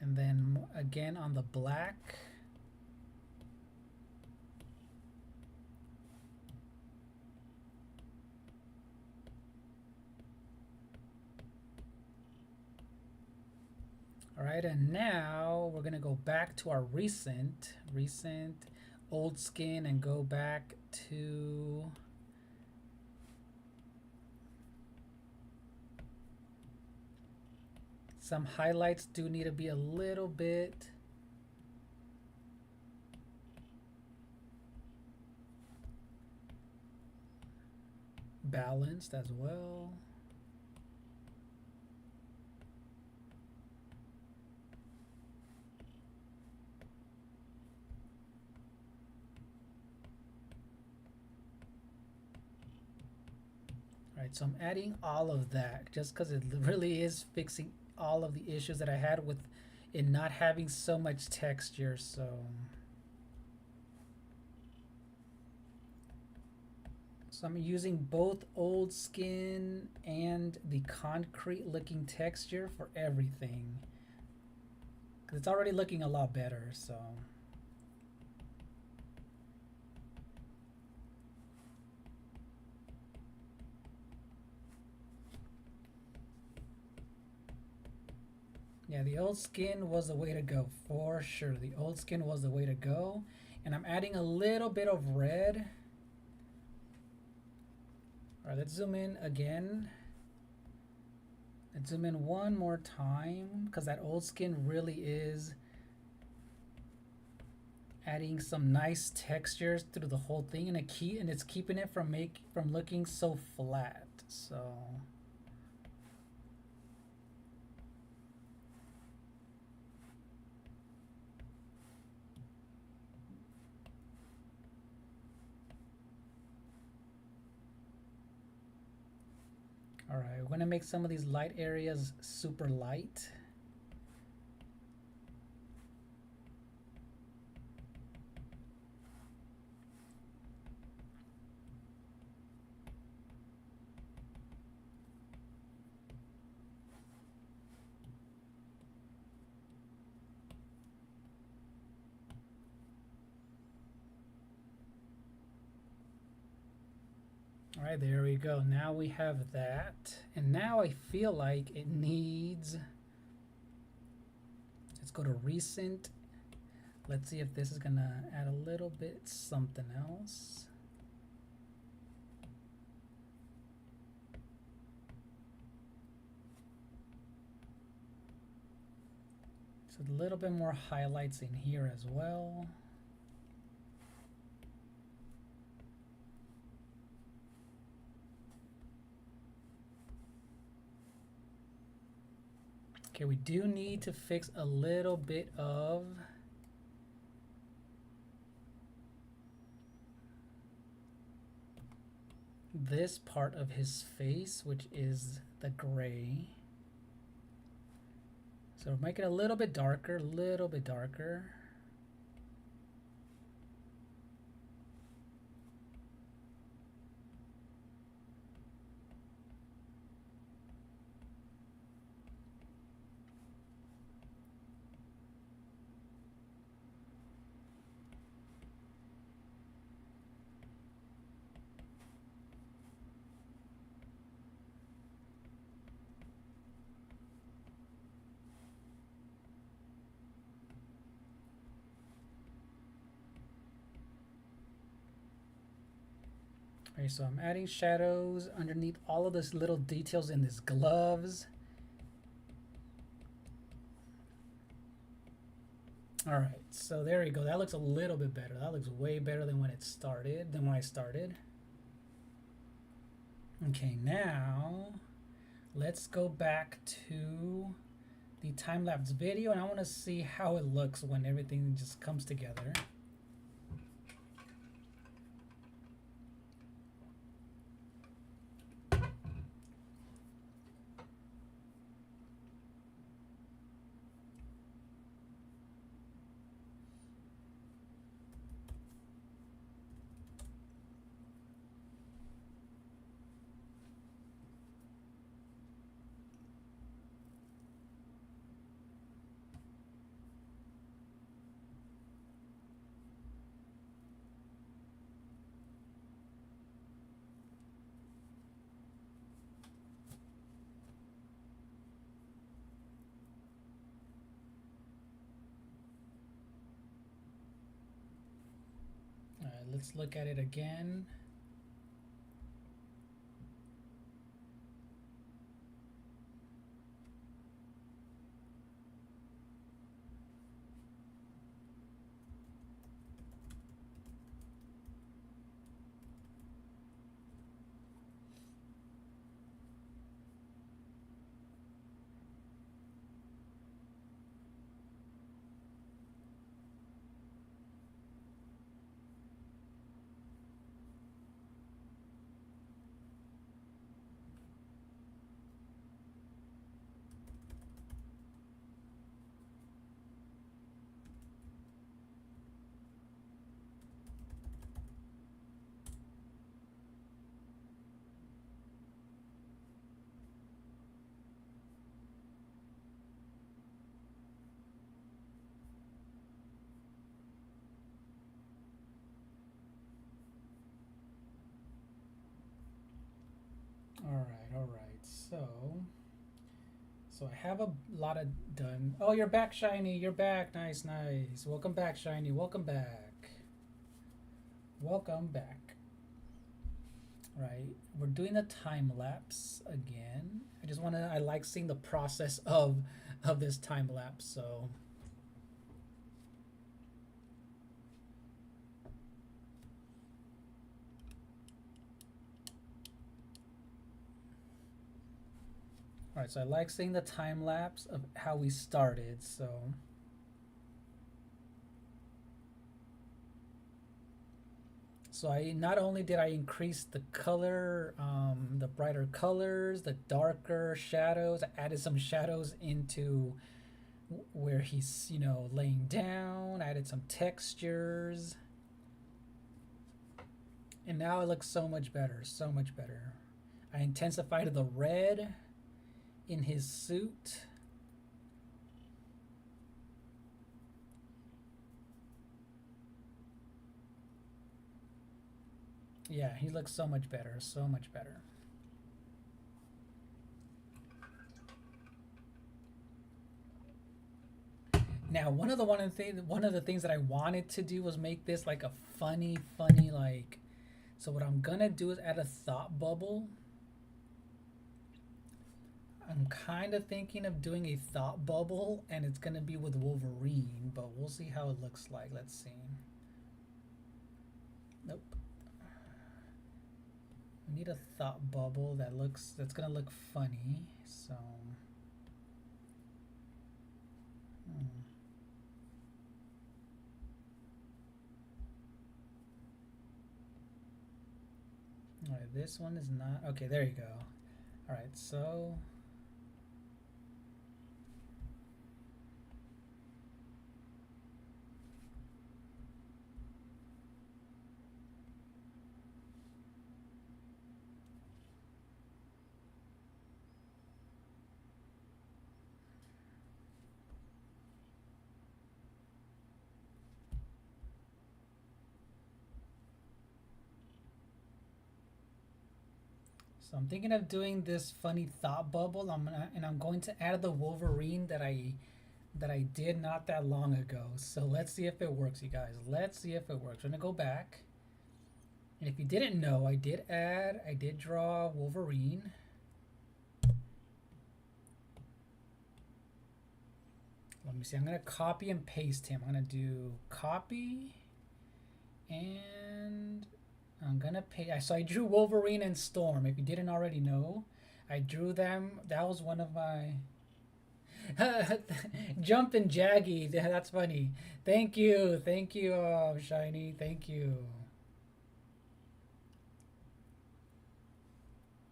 And then again on the black. All right, and now we're gonna go back to our recent old skin and go back to some highlights. Do need to be a little bit balanced as well. Alright, so I'm adding all of that just because it really is fixing all of the issues that I had with it not having so much texture. So I'm using both old skin and the concrete looking texture for everything. 'Cause it's already looking a lot better, so. Yeah, the old skin was the way to go for sure. The old skin was the way to go. And I'm adding a little bit of red. All right, let's zoom in again. Let's zoom in one more time because that old skin really is adding some nice textures through the whole thing, and it's keeping it from looking so flat. So all right, we're gonna make some of these light areas super light. All right, there we go. Now we have that. And now I feel like it needs, let's go to recent. Let's see if this is gonna add a little bit something else. So a little bit more highlights in here as well. Okay, we do need to fix a little bit of this part of his face, which is the gray. So make it a little bit darker, little bit darker. Okay, so I'm adding shadows underneath all of this little details in his gloves. All right, so there you go. That looks a little bit better. That looks way better than when I started. Okay, now let's go back to the time-lapse video, and I want to see how it looks when everything just comes together. All right, let's look at it again. All right. So I have a lot of done. Oh, you're back, Shiny. You're back. Nice, nice. Welcome back, Shiny. Welcome back. Welcome back. Right. We're doing a time lapse again. I like seeing the process of this time lapse. So all right, so I like seeing the time lapse of how we started. So I not only did I increase the color, the brighter colors, the darker shadows, I added some shadows into where he's, laying down, I added some textures. And now it looks so much better, so much better. I intensified the red in his suit. Yeah, he looks so much better, so much better. Now, one of the things that I wanted to do was make this like a funny like. So what I'm gonna do is add a thought bubble. I'm kind of thinking of doing a thought bubble, and it's gonna be with Wolverine, but we'll see how it looks like. Let's see. Nope. We need a thought bubble that's gonna look funny. So. All right, this one is not okay. There you go. All right, so. So I'm thinking of doing this funny thought bubble. I'm going to add the Wolverine that I did not that long ago. So let's see if it works, you guys. Let's see if it works. We're gonna go back. And if you didn't know, I did draw Wolverine. Let me see. I'm gonna copy and paste him. I'm gonna do copy, and I'm gonna paste. So I drew Wolverine and Storm. If you didn't already know, I drew them. That was one of my Jump and Jaggy. That's funny. Thank you, Shiny. Thank you.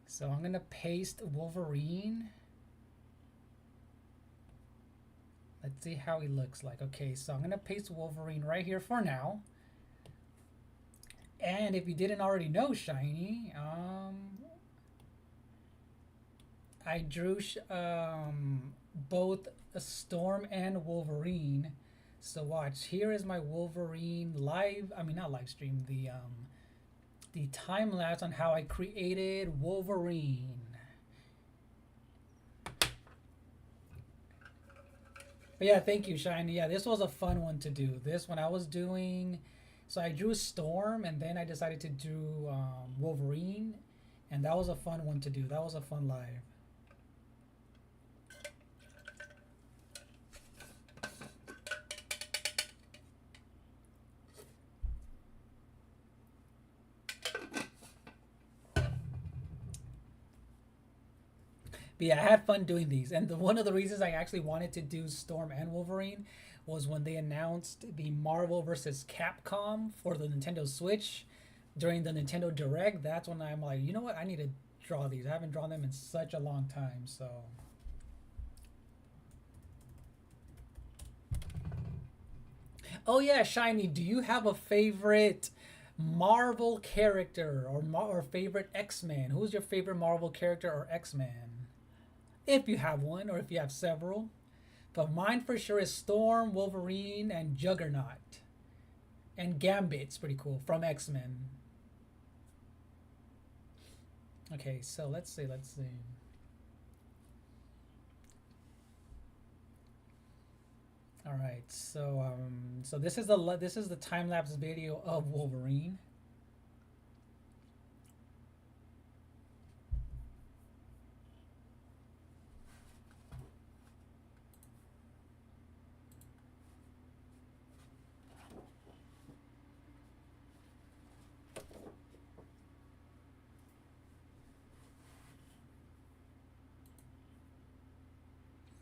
So I'm gonna paste Wolverine. Let's see how he looks like. Okay, so I'm gonna paste Wolverine right here for now. And if you didn't already know, Shiny, I drew both a Storm and Wolverine. So watch, here is my Wolverine not live stream, the time lapse on how I created Wolverine. But yeah, thank you, Shiny. Yeah, this was a fun one to do. This one I was doing, so I drew Storm, and then I decided to do Wolverine, and that was a fun one to do. That was a fun live. But yeah, I had fun doing these, and one of the reasons I actually wanted to do Storm and Wolverine was when they announced the Marvel vs. Capcom for the Nintendo Switch during the Nintendo Direct. That's when I'm like, you know what, I need to draw these. I haven't drawn them in such a long time, so. Oh yeah, Shiny, do you have a favorite Marvel character or favorite X-Men? Who's your favorite Marvel character or X-Men? If you have one, or if you have several. But mine for sure is Storm, Wolverine, and Juggernaut. And Gambit's pretty cool from X-Men. Okay, so let's see. All right, so this is the time lapse video of Wolverine.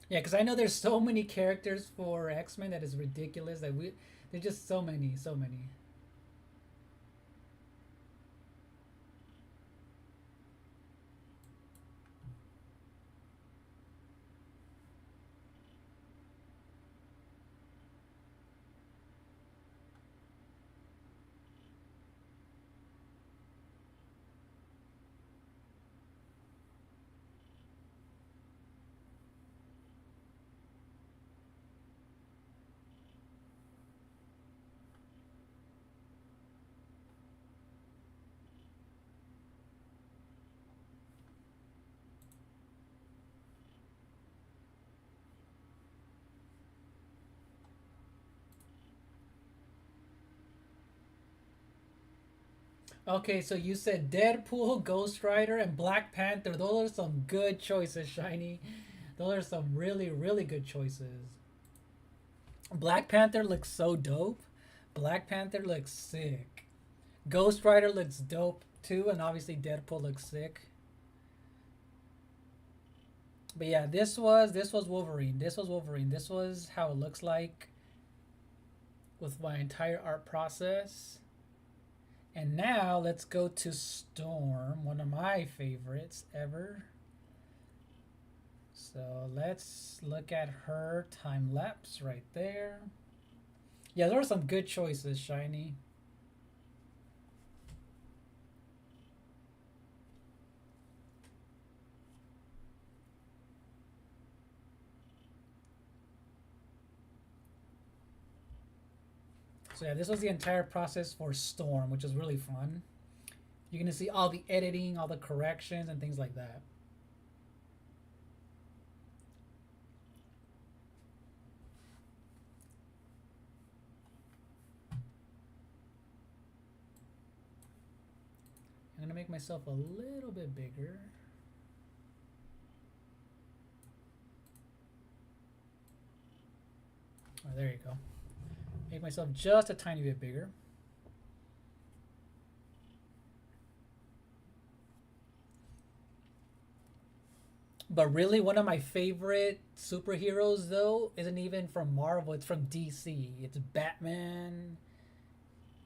Yeah, because I know there's so many characters for X-Men that is ridiculous. There's just so many, so many. Okay, so you said Deadpool, Ghost Rider, and Black Panther. Those are some good choices, Shiny. Those are some really, really good choices. Black Panther looks so dope. Black Panther looks sick. Ghost Rider looks dope too, and obviously Deadpool looks sick. But yeah, this was Wolverine. This was Wolverine. This was how it looks like with my entire art process. And now let's go to Storm, one of my favorites ever. So let's look at her time lapse right there. Yeah, there are some good choices, Shiny. So yeah, this was the entire process for Storm, which is really fun. You're gonna see all the editing, all the corrections, and things like that. I'm gonna make myself a little bit bigger. Oh, there you go. Make myself just a tiny bit bigger. But really, one of my favorite superheroes, though, isn't even from Marvel. It's from DC. It's Batman.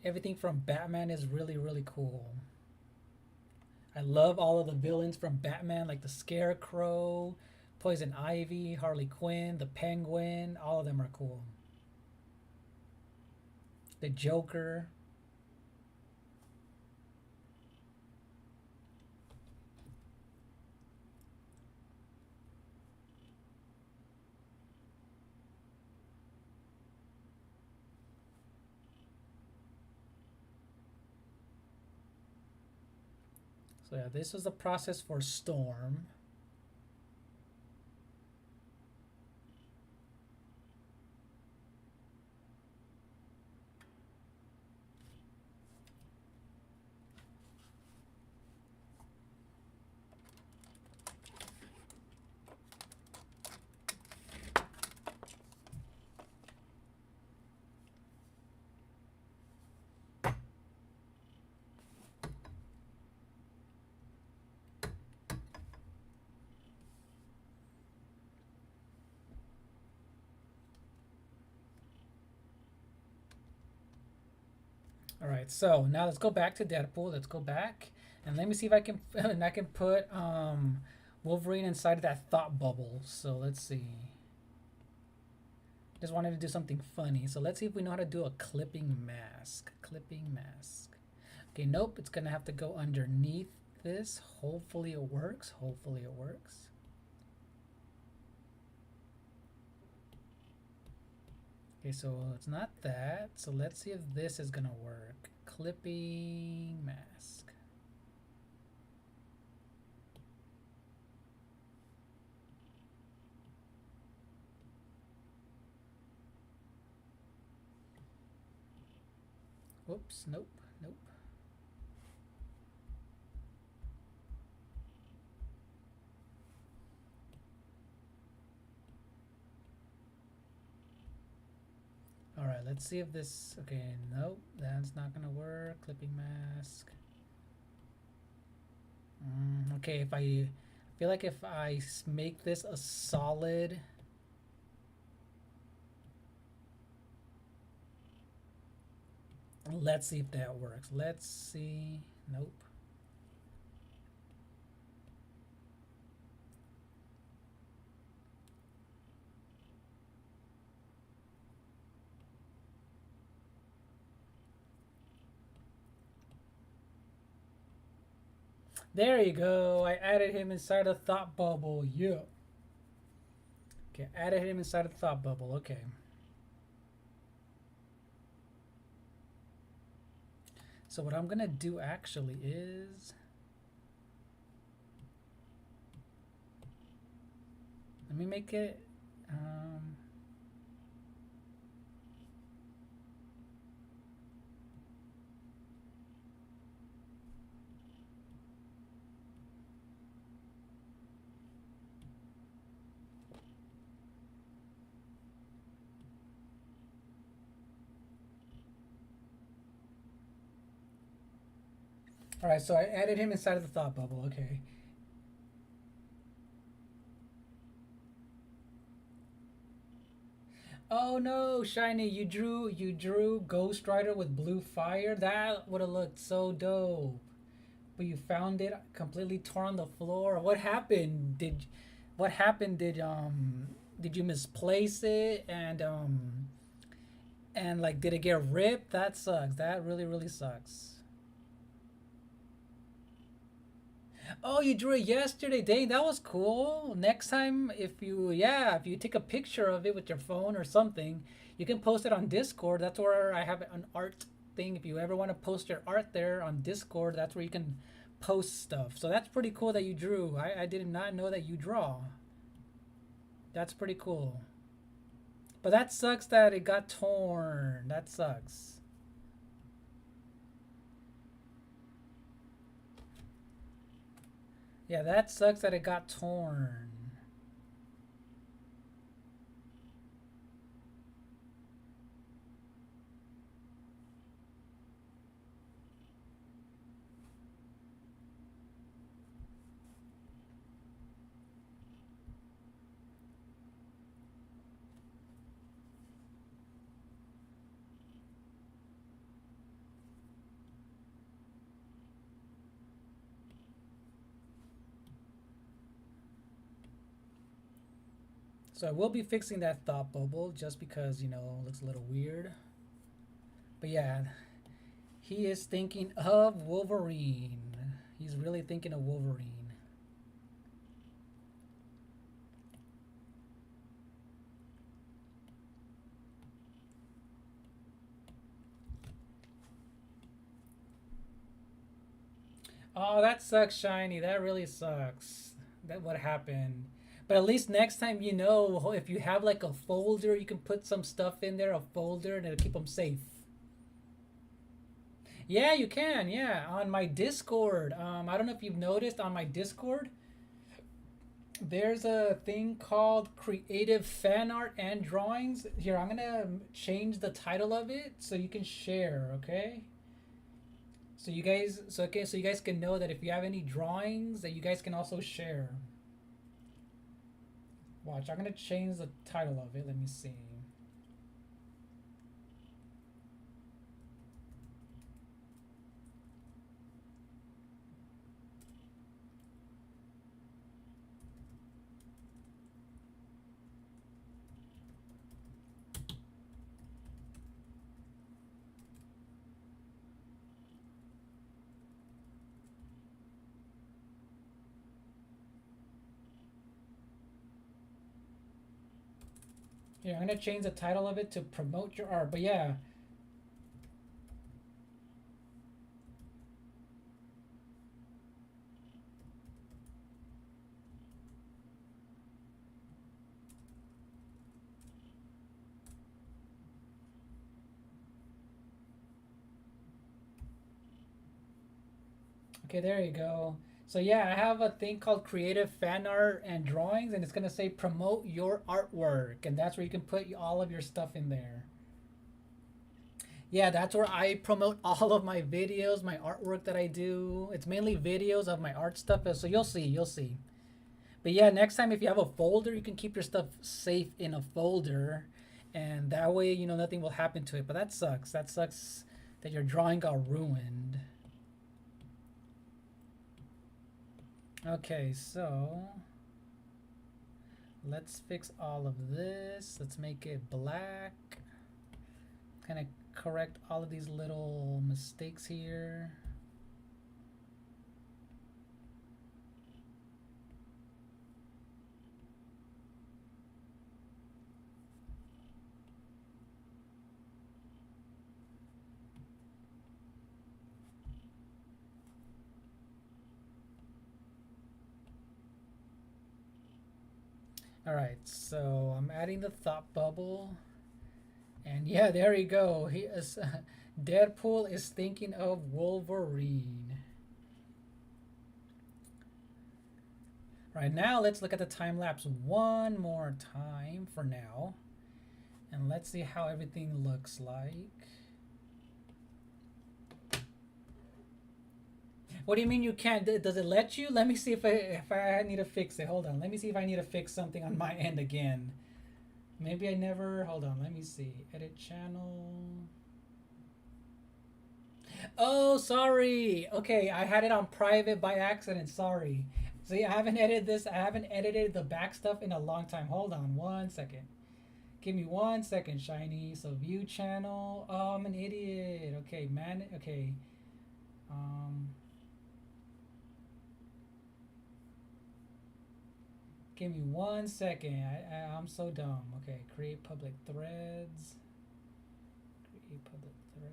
Everything from Batman is really, really cool. I love all of the villains from Batman, like the Scarecrow, Poison Ivy, Harley Quinn, the Penguin. All of them are cool. The Joker. So yeah, this was the process for Storm. All right, so now let's go back to Deadpool. Let's go back and let me see if I can and I can put Wolverine inside of that thought bubble. So let's see. Just wanted to do something funny. So let's see if we know how to do a clipping mask. Clipping mask. Okay, nope. It's gonna have to go underneath this. Hopefully it works. Hopefully it works. Okay, so it's not that. So let's see if this is gonna work. Clipping mask. Whoops, nope, nope. All right, let's see if this, okay, nope, that's not gonna work. Clipping mask. Okay, if I feel like if I make this a solid, let's see if that works. Let's see. Nope. There you go. I added him inside a thought bubble. Yeah. Okay, added him inside a thought bubble. Okay. So what I'm gonna do actually is, let me make it. All right, so I added him inside of the thought bubble. Okay. Oh no, Shiny, you drew Ghost Rider with blue fire. That would have looked so dope. But you found it completely torn on the floor. What happened? Did you misplace it and like did it get ripped? That sucks. That really sucks. Oh, you drew it yesterday. Dang, that was cool. Next time, if you take a picture of it with your phone or something, you can post it on Discord. That's where I have an art thing. If you ever want to post your art there on Discord, that's where you can post stuff. So that's pretty cool that you drew. I did not know that you draw. That's pretty cool. But that sucks that it got torn. That sucks. Yeah, that sucks that it got torn. So I will be fixing that thought bubble just because, it looks a little weird. But yeah, he is thinking of Wolverine. He's really thinking of Wolverine. Oh, that sucks, Shiny. That really sucks. That what happened. But at least next time if you have like a folder, you can put some stuff in there, a folder, and it'll keep them safe. Yeah, you can. Yeah, on my Discord. I don't know if you've noticed on my Discord, there's a thing called Creative Fan Art and Drawings. Here, I'm gonna change the title of it so you can share. Okay. So you guys can know that if you have any drawings, that you guys can also share. Watch, I'm gonna change the title of it. Let me see. Yeah, I'm gonna change the title of it to promote your art. But yeah, Okay, there you go. So yeah, I have a thing called creative fan art and drawings, and it's gonna say promote your artwork, and that's where you can put all of your stuff in there. Yeah, that's where I promote all of my videos, my artwork that I do. It's mainly videos of my art stuff, so you'll see, you'll see. But yeah, next time if you have a folder, you can keep your stuff safe in a folder, and that way you know nothing will happen to it. But that sucks. That sucks that your drawing got ruined. Okay, so let's fix all of this. Let's make it black. Kind of correct all of these little mistakes here. All right, so I'm adding the thought bubble. And yeah, there you go. He is Deadpool is thinking of Wolverine. Right now, let's look at the time lapse one more time for now. And let's see how everything looks like. What do you mean you can't? Does it let you? Let me see if I need to fix it. Hold on. Let me see if I need to fix something on my end again. Maybe I never. Hold on. Let me see. Edit channel. Oh, sorry. Okay, I had it on private by accident. Sorry. See, I haven't edited this. I haven't edited the back stuff in a long time. Hold on 1 second. Give me 1 second, Shiny. So view channel. Oh, I'm an idiot. Okay, man. Okay. Um. Give me 1 second. I'm so dumb. Okay, create public threads. Create public threads.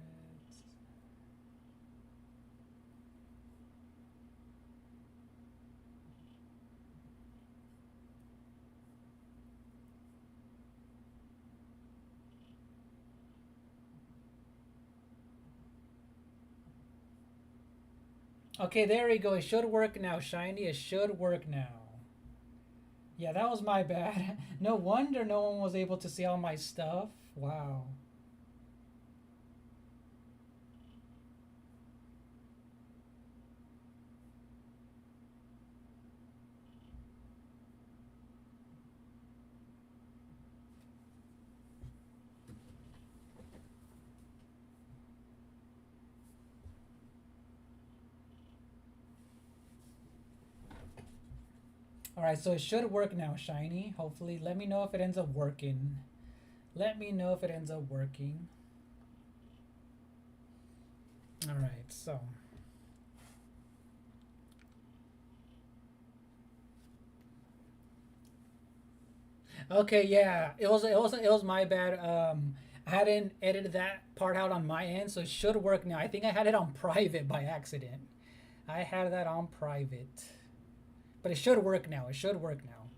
Okay, there we go. It should work now, Shiny. It should work now. Yeah, that was my bad. No wonder no one was able to see all my stuff. Wow. Alright, so it should work now, Shiny. Hopefully. Let me know if it ends up working. Let me know if it ends up working. Alright, so. Okay, yeah. It was my bad. I hadn't edited that part out on my end, so it should work now. I think I had it on private by accident. I had that on private. But it should work now. It should work now.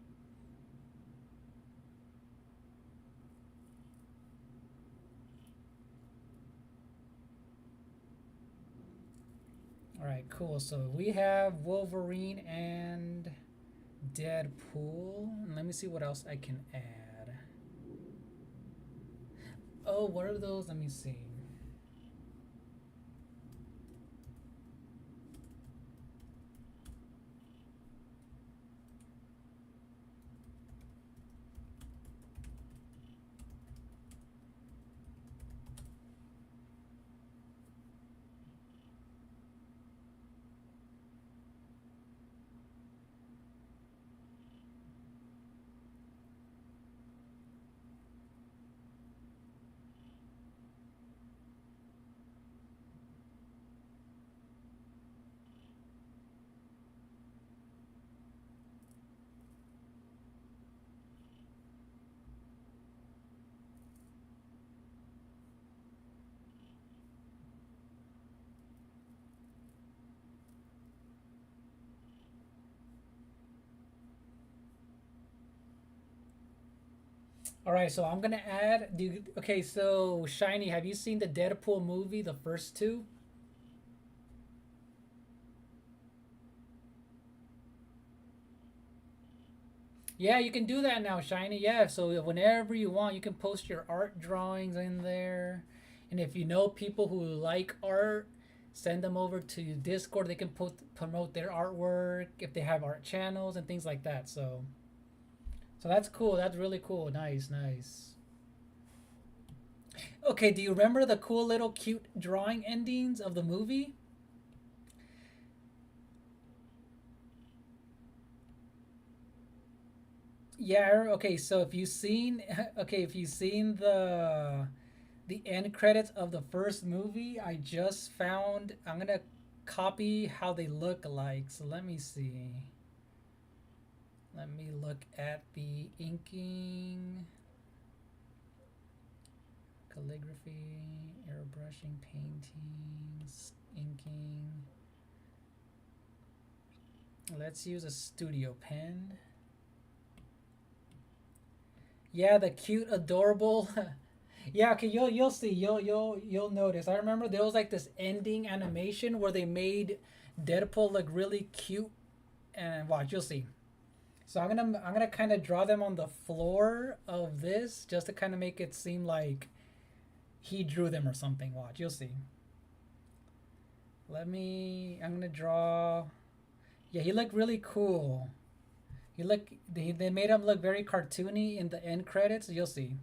All right, cool. So we have Wolverine and Deadpool. And let me see what else I can add. Oh, what are those? Let me see. All right, so I'm gonna add. Okay, so Shiny, have you seen the Deadpool movie, the first two? Yeah, you can do that now, Shiny. Yeah, so whenever you want, you can post your art drawings in there. And if you know people who like art, send them over to Discord. They can promote their artwork if they have art channels and things like that. So that's cool. That's really cool. Nice, nice. Okay, do you remember the cool little cute drawing endings of the movie? Yeah, okay, so if you've seen okay, if you've seen the end credits of the first movie, I just found I'm gonna copy how they look like. So let me see. Let me look at the inking, calligraphy, airbrushing, paintings, inking. Let's use a studio pen. Yeah, the cute, adorable. Yeah, okay, you'll see. You'll notice. I remember there was like this ending animation where they made Deadpool look really cute, and watch, you'll see. So I'm gonna kind of draw them on the floor of this just to kind of make it seem like he drew them or something. Watch, you'll see. I'm gonna draw. Yeah, he looked really cool. They made him look very cartoony in the end credits. You'll see.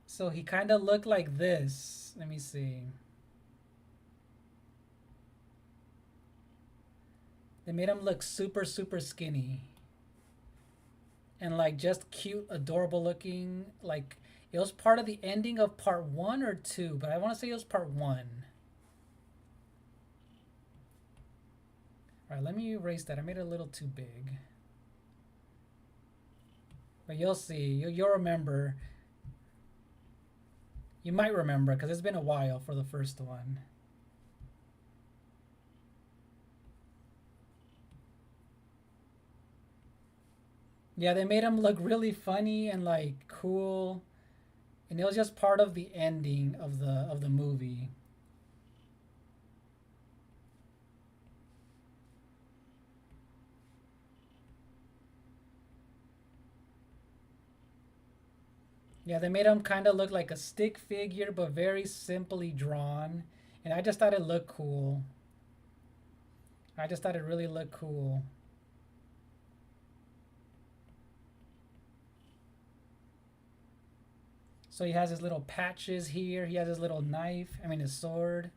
So he kind of looked like this. Let me see. They made him look super, super skinny. And like just cute, adorable looking. Like it was part of the ending of part one or two, but I want to say it was part one. All right, let me erase that. I made it a little too big. But you'll see. You'll remember. You might remember because it's been a while for the first one. Yeah, they made him look really funny and like cool, and it was just part of the ending of the movie. Yeah, they made him kind of look like a stick figure, but very simply drawn, and I just thought it looked cool. I just thought it really looked cool. So he has his little patches here. He has his little knife. I mean, his sword.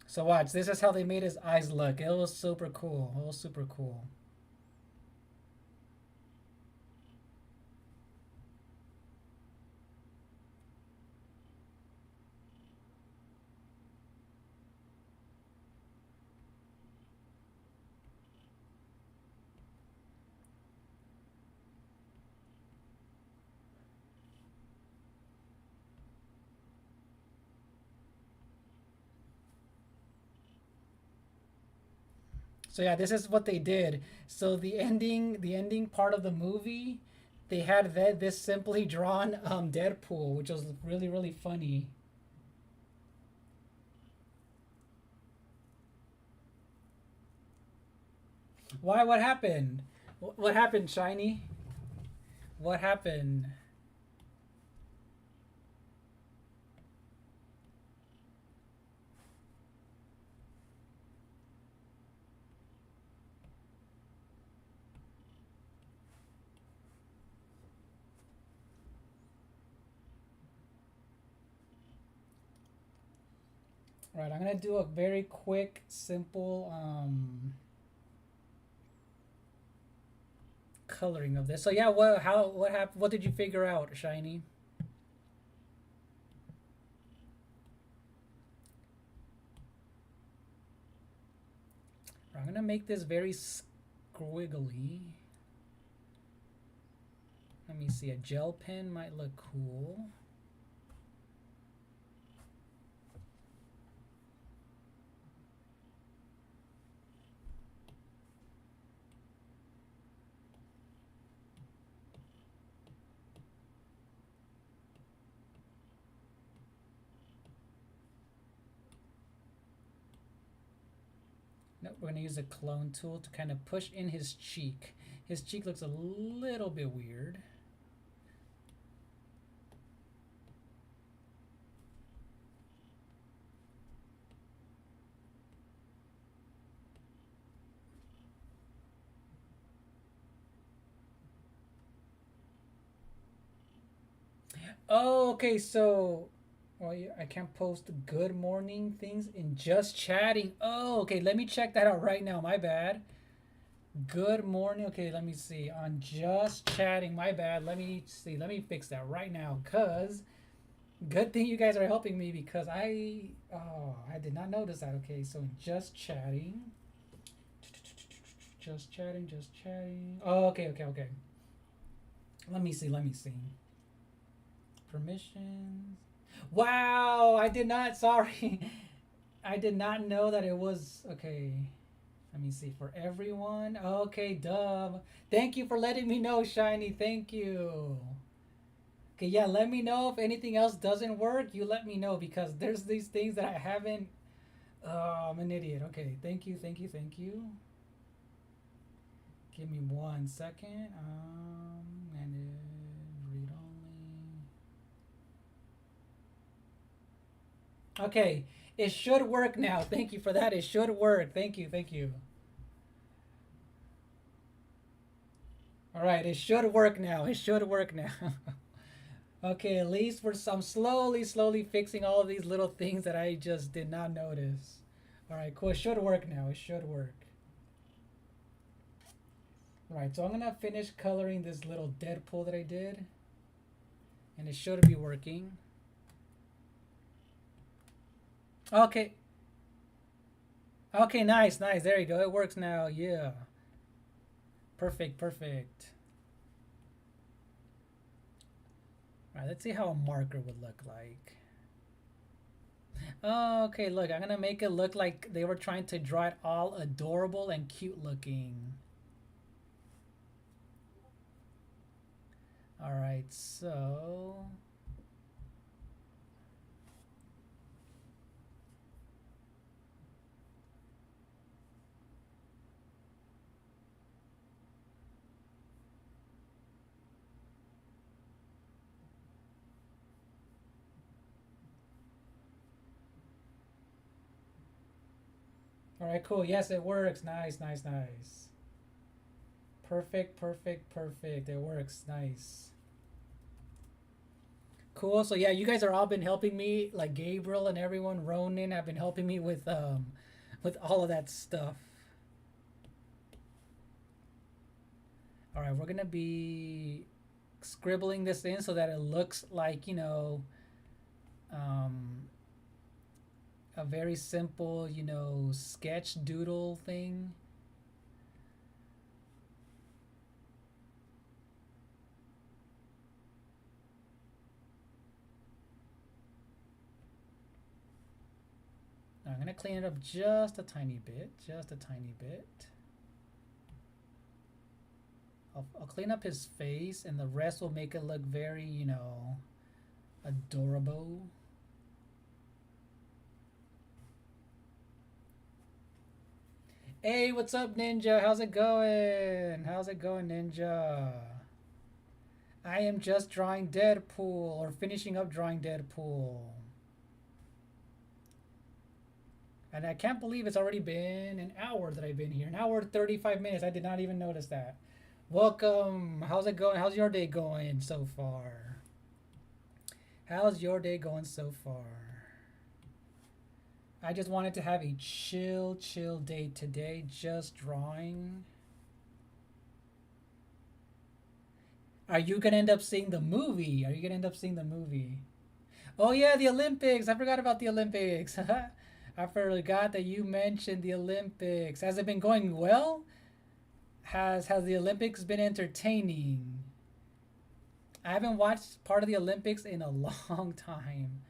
So watch, this is how they made his eyes look. It was super cool. It was super cool. So yeah, this is what they did. So the ending part of the movie, they had this simply drawn Deadpool, which was really really funny. Why? What happened? What happened, Shiny? What happened? All right, I'm gonna do a very quick, simple coloring of this. So yeah, what happened? What did you figure out, Shiny? I'm gonna make this very squiggly. Let me see. A gel pen might look cool. Nope, we're gonna use a clone tool to kind of push in his cheek. His cheek looks a little bit weird. Oh, okay, so well, yeah, I can't post good morning things in just chatting. Oh, okay, let me check that out right now. My bad. Good morning. Okay, let me see. On just chatting, my bad. Let me see. Let me fix that right now. Cause good thing you guys are helping me because I did not notice that. Okay, so in just chatting. Just chatting, just chatting. Oh, okay, okay, okay. Let me see, let me see. Permissions. Wow, I did not, sorry. I did not know that it was, okay. Let me see, for everyone. Okay, duh. Thank you for letting me know, Shiny. Thank you. Okay, yeah, let me know if anything else doesn't work. You let me know because there's these things that I haven't. Oh, I'm an idiot. Okay, thank you, thank you, thank you. Give me 1 second. And read only. Okay, it should work now. Thank you for that. It should work. Thank you, thank you. All right, it should work now. It should work now. Okay, at least for some slowly fixing all of these little things that I just did not notice. All right, cool. It should work now. It should work. All right, so I'm gonna finish coloring this little Deadpool that I did, and it should be working. Okay. Okay, nice, nice. There you go. It works now. Yeah. Perfect, perfect. All right, let's see how a marker would look like. Oh, okay, look, I'm gonna make it look like they were trying to draw it all adorable and cute looking. All right, so all right, cool. Yes, it works. Nice, nice, nice. Perfect, perfect, perfect. It works. Nice. Cool. So yeah, you guys are all been helping me, like Gabriel and everyone, Ronan have been helping me with all of that stuff. All right, we're gonna be scribbling this in so that it looks like, um, a very simple, sketch doodle thing. Now I'm gonna clean it up just a tiny bit, just a tiny bit. I'll clean up his face and the rest will make it look very, adorable. Hey, what's up, Ninja? How's it going? How's it going, Ninja? I am just drawing Deadpool, or finishing up drawing Deadpool. And I can't believe it's already been an hour that I've been here. An hour, 35 minutes. I did not even notice that. Welcome. How's it going? How's your day going so far? How's your day going so far? I just wanted to have a chill day today, just drawing. Are you gonna end up seeing the movie? Are you gonna end up seeing the movie? Oh yeah, the Olympics. I forgot about the Olympics. I forgot that you mentioned the Olympics. Has it been going well? Has the Olympics been entertaining? I haven't watched part of the Olympics in a long time.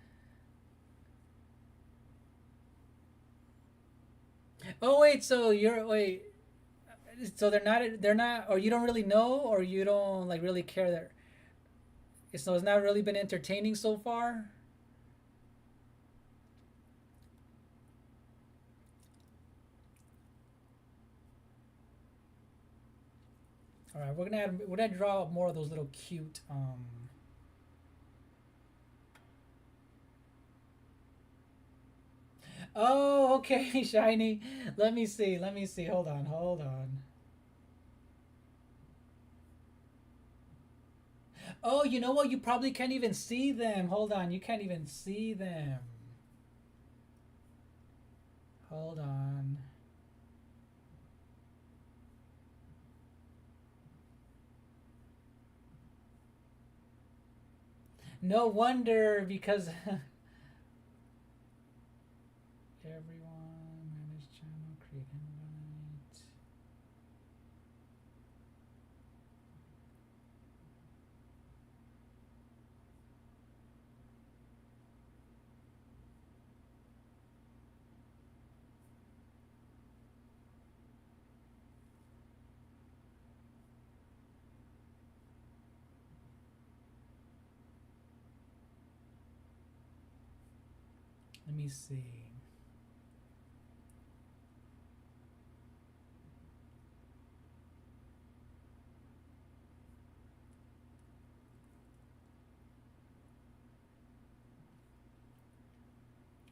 Oh wait, so you're wait, so they're not, or you don't really know, or you don't like really care that. So it's not really been entertaining so far. All right, we're gonna draw more of those little cute. Oh, okay, shiny. Let me see. Let me see. Hold on. Hold on. Oh, you know what? You probably can't even see them. Hold on. You can't even see them. Hold on. No wonder because everyone manage channel, create invite. Let me see.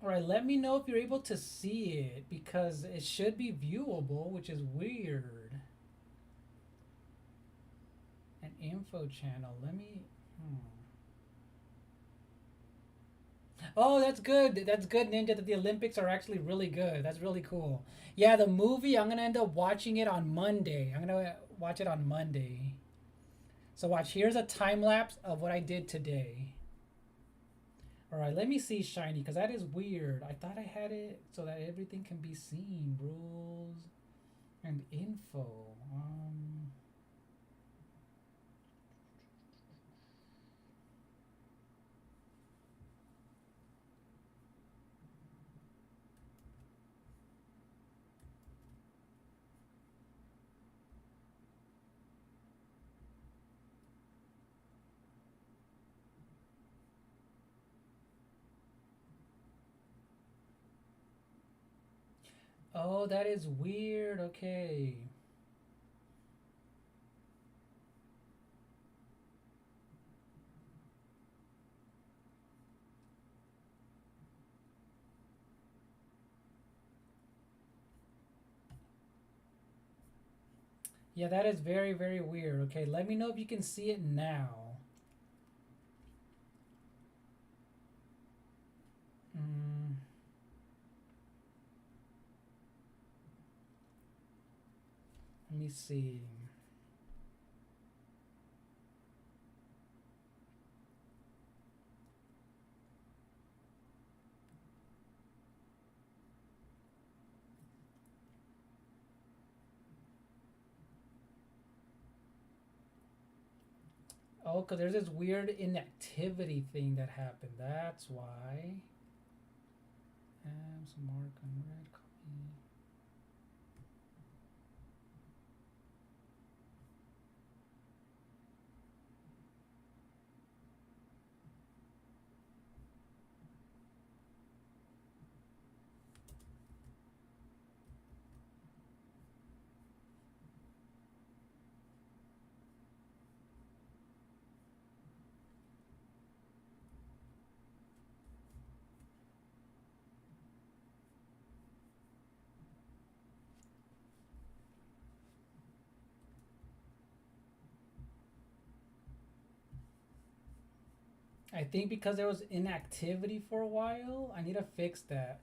All right, let me know if you're able to see it because it should be viewable, which is weird. An info channel. Let me. Hmm. Oh, that's good. That's good, Ninja, that the Olympics are actually really good. That's really cool. Yeah, the movie, I'm going to end up watching it on Monday. I'm going to watch it on Monday. So, watch. Here's a time lapse of what I did today. All right, let me see Shiny because that is weird. I thought I had it so that everything can be seen. Rules and info. Oh, that is weird. Okay. Yeah, that is very, very weird. Okay, let me know if you can see it now. Mm, let me see. Oh, because there's this weird inactivity thing that happened. That's why. Some mark on red copy. I think because there was inactivity for a while, I need to fix that.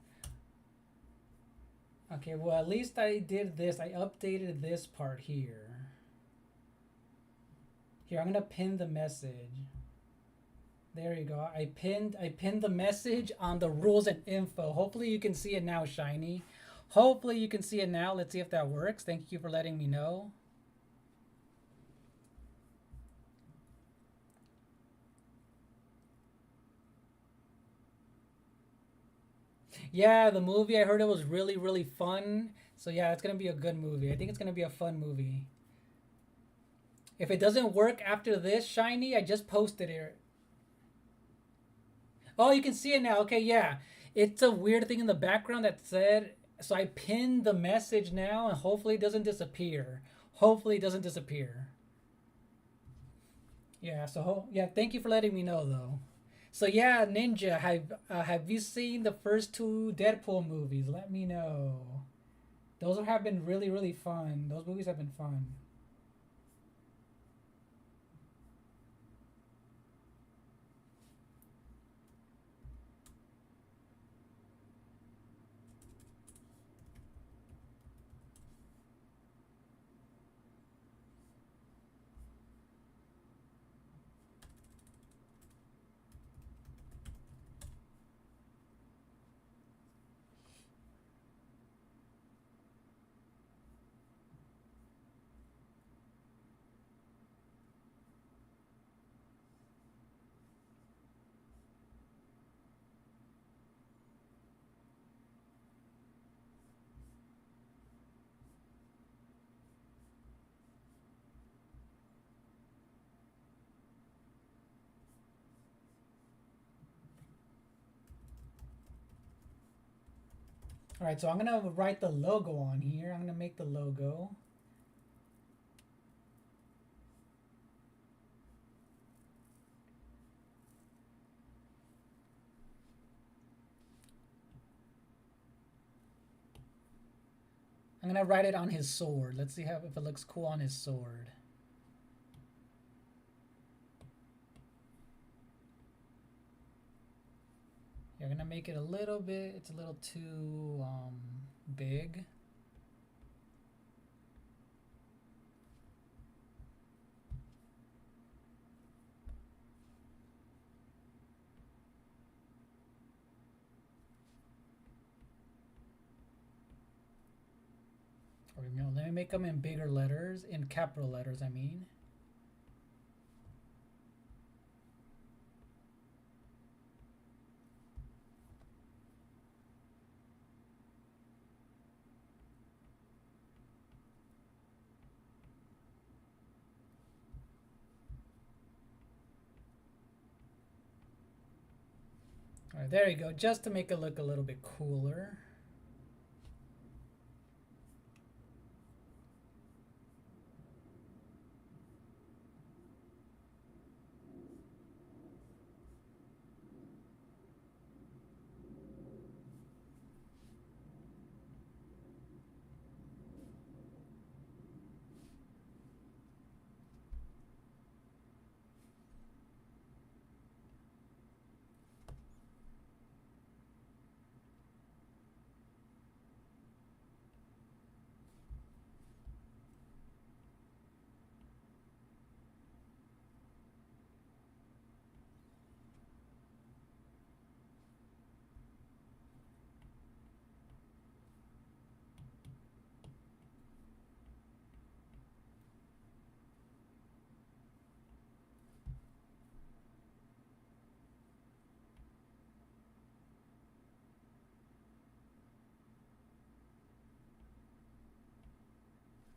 Okay, well, at least I did this. I updated this part here. Here, I'm gonna pin the message. There you go. I pinned the message on the rules and info. Hopefully you can see it now, Shiny. Hopefully you can see it now. Let's see if that works. Thank you for letting me know. Yeah, the movie, I heard it was really, really fun. So yeah, it's gonna be a good movie. I think it's gonna be a fun movie. If it doesn't work after this, Shiny, I just posted it. Oh, you can see it now. Okay, yeah. It's a weird thing in the background that said. So I pinned the message now, and hopefully it doesn't disappear. Hopefully it doesn't disappear. Yeah. So yeah, thank you for letting me know though. So yeah, Ninja, have you seen the first two Deadpool movies? Let me know. Those have been really, really fun. Those movies have been fun. All right, so I'm gonna write the logo on here. I'm gonna make the logo. I'm gonna write it on his sword. Let's see how if it looks cool on his sword. You're gonna make it a little bit. It's a little too big. Or let me make them in bigger letters, in capital letters. I mean. All right, there you go. Just to make it look a little bit cooler.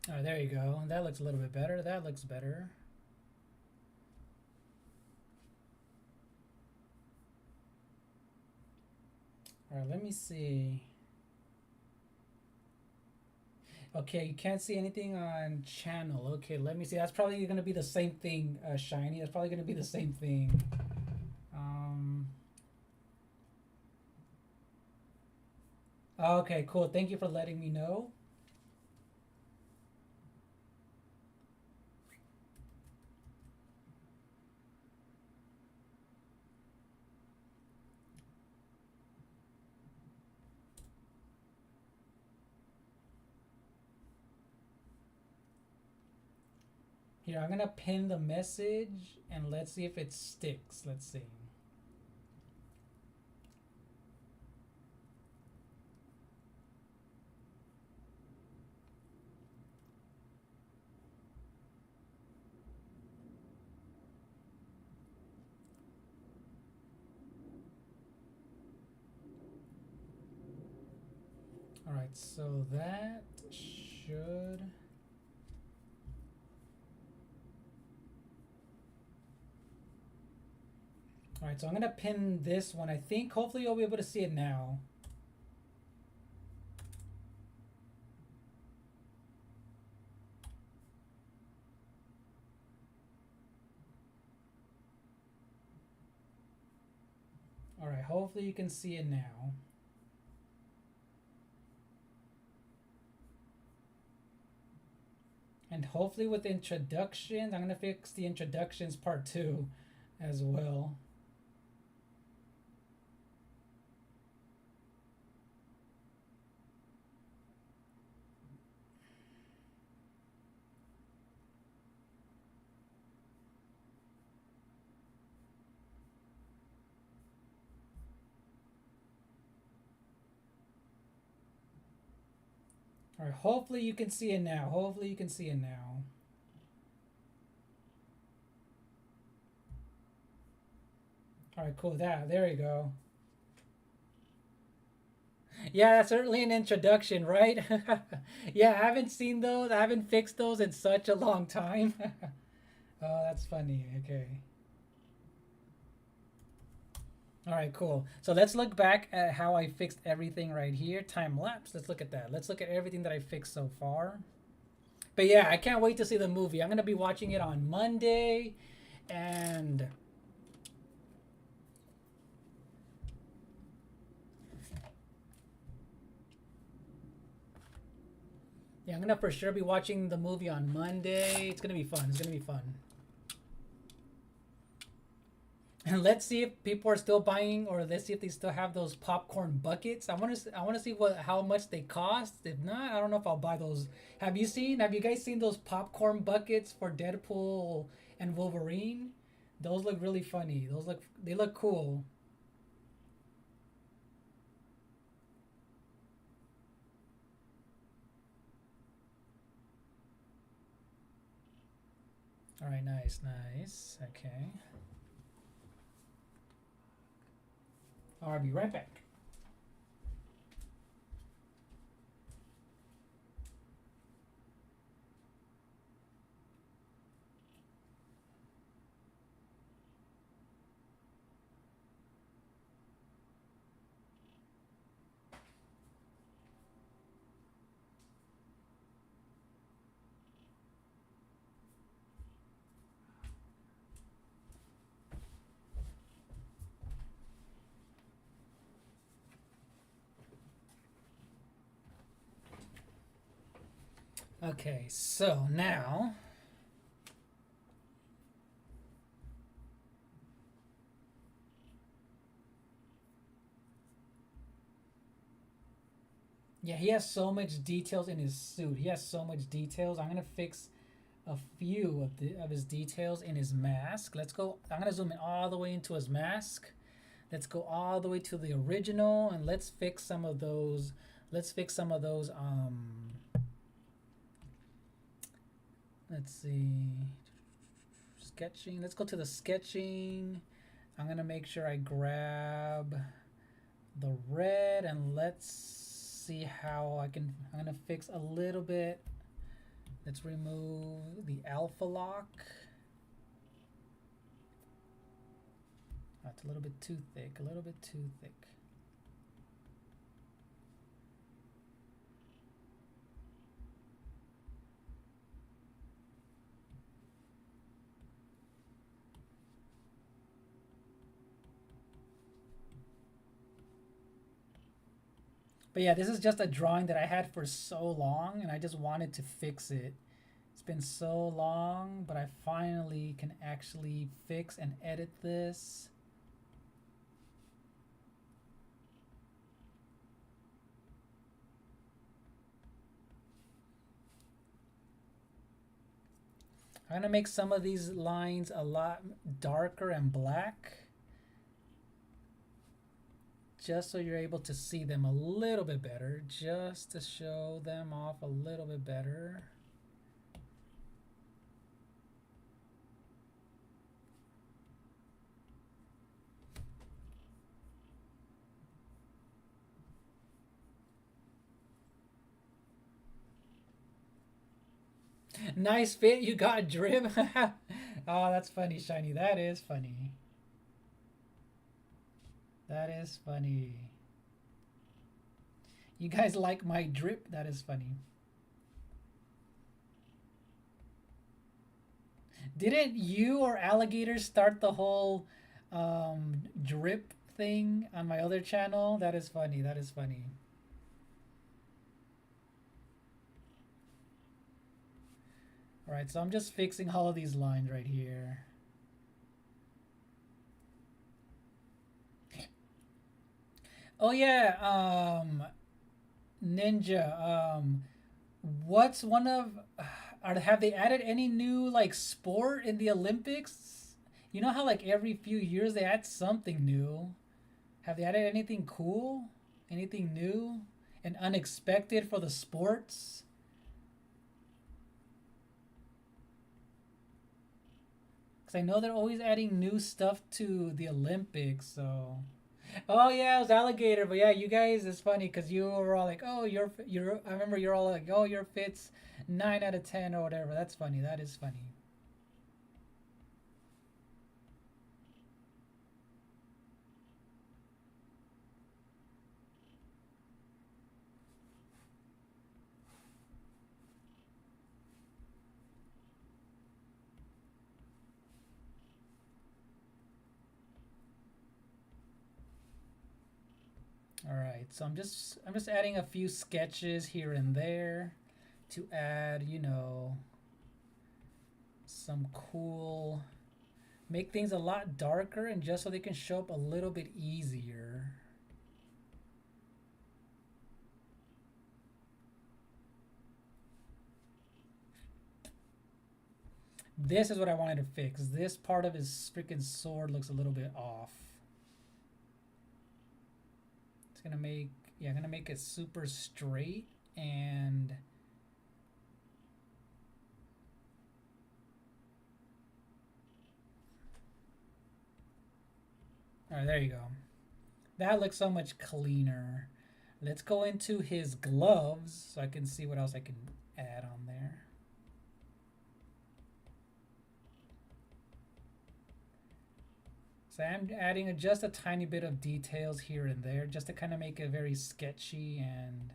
All right, there you go. That looks a little bit better. That looks better. All right, let me see. Okay, you can't see anything on channel. Okay, let me see. That's probably going to be the same thing, Shiny. That's probably going to be the same thing. Okay, cool. Thank you for letting me know. Here, I'm going to pin the message and let's see if it sticks. Let's see. All right, so that should. All right, so I'm gonna pin this one. I think hopefully you'll be able to see it now. All right, hopefully you can see it now. And hopefully with introductions, I'm gonna fix the introductions part 2 as well. All right, hopefully you can see it now. Hopefully you can see it now. All right, cool. There you go. Yeah, that's certainly an introduction, right? Yeah, I haven't seen those. I haven't fixed those in such a long time. Oh, that's funny. Okay. All right, cool. So let's look back at how I fixed everything right here. Time lapse. Let's look at that. Let's look at everything that I fixed so far. But yeah, I can't wait to see the movie. I'm going to be watching it on Monday. And yeah, I'm going to for sure be watching the movie on Monday. It's going to be fun. It's going to be fun. And let's see if people are still buying, or let's see if they still have those popcorn buckets. I want to see how much they cost. If not, I don't know if I'll buy those. Have you guys seen those popcorn buckets for Deadpool and Wolverine? Those look really funny. They look cool. All right, nice, nice. Okay. I'll be right back. Okay, so now yeah, he has so much details in his suit. He has so much details. I'm gonna fix a few of his details in his mask. Let's go. I'm gonna zoom in all the way into his mask. Let's go all the way to the original, and let's fix some of those. Let's fix some of those. Let's see. Sketching. Let's go to the sketching. I'm gonna make sure I grab the red, and let's see how I'm gonna fix a little bit. Let's remove the alpha lock. That's a little bit too thick. A little bit too thick. But yeah, this is just a drawing that I had for so long, and I just wanted to fix it. It's been so long, but I finally can actually fix and edit this. I'm gonna make some of these lines a lot darker and black, just so you're able to see them a little bit better, just to show them off a little bit better. Nice fit. You got drip. Oh, that's funny, Shiny. That is funny. That is funny. You guys like my drip? That is funny. Didn't you or Alligator start the whole drip thing on my other channel? That is funny. That is funny. All right, so I'm just fixing all of these lines right here. Oh yeah, Ninja. What's one of have they added any new like sport in the Olympics? You know how like every few years they add something new. Have they added anything cool? Anything new and unexpected for the sports? Because I know they're always adding new stuff to the Olympics, so. Oh yeah, it was alligator, but yeah, you guys, it's funny because you were all like, "Oh, you're." I remember you're all like, "Oh, your fit's 9 out of 10 or whatever." That's funny. That is funny. All right, so I'm just adding a few sketches here and there to add, some cool, make things a lot darker and just so they can show up a little bit easier. This is what I wanted to fix. This part of his freaking sword looks a little bit off. It's gonna make, yeah, I'm gonna make it super straight and all right, there you go. That looks so much cleaner. Let's go into his gloves so I can see what else I can add on there. So I'm adding just a tiny bit of details here and there just to kind of make it very sketchy and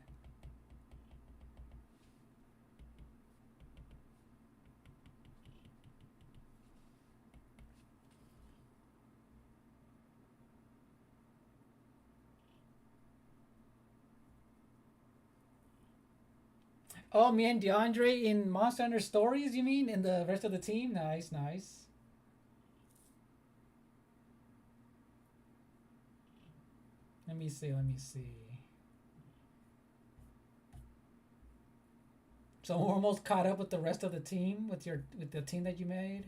oh, me and DeAndre in Monster Hunter Stories, you mean? In the rest of the team? Nice, nice. Let me see, let me see. So we're almost caught up with the rest of the team, with the team that you made?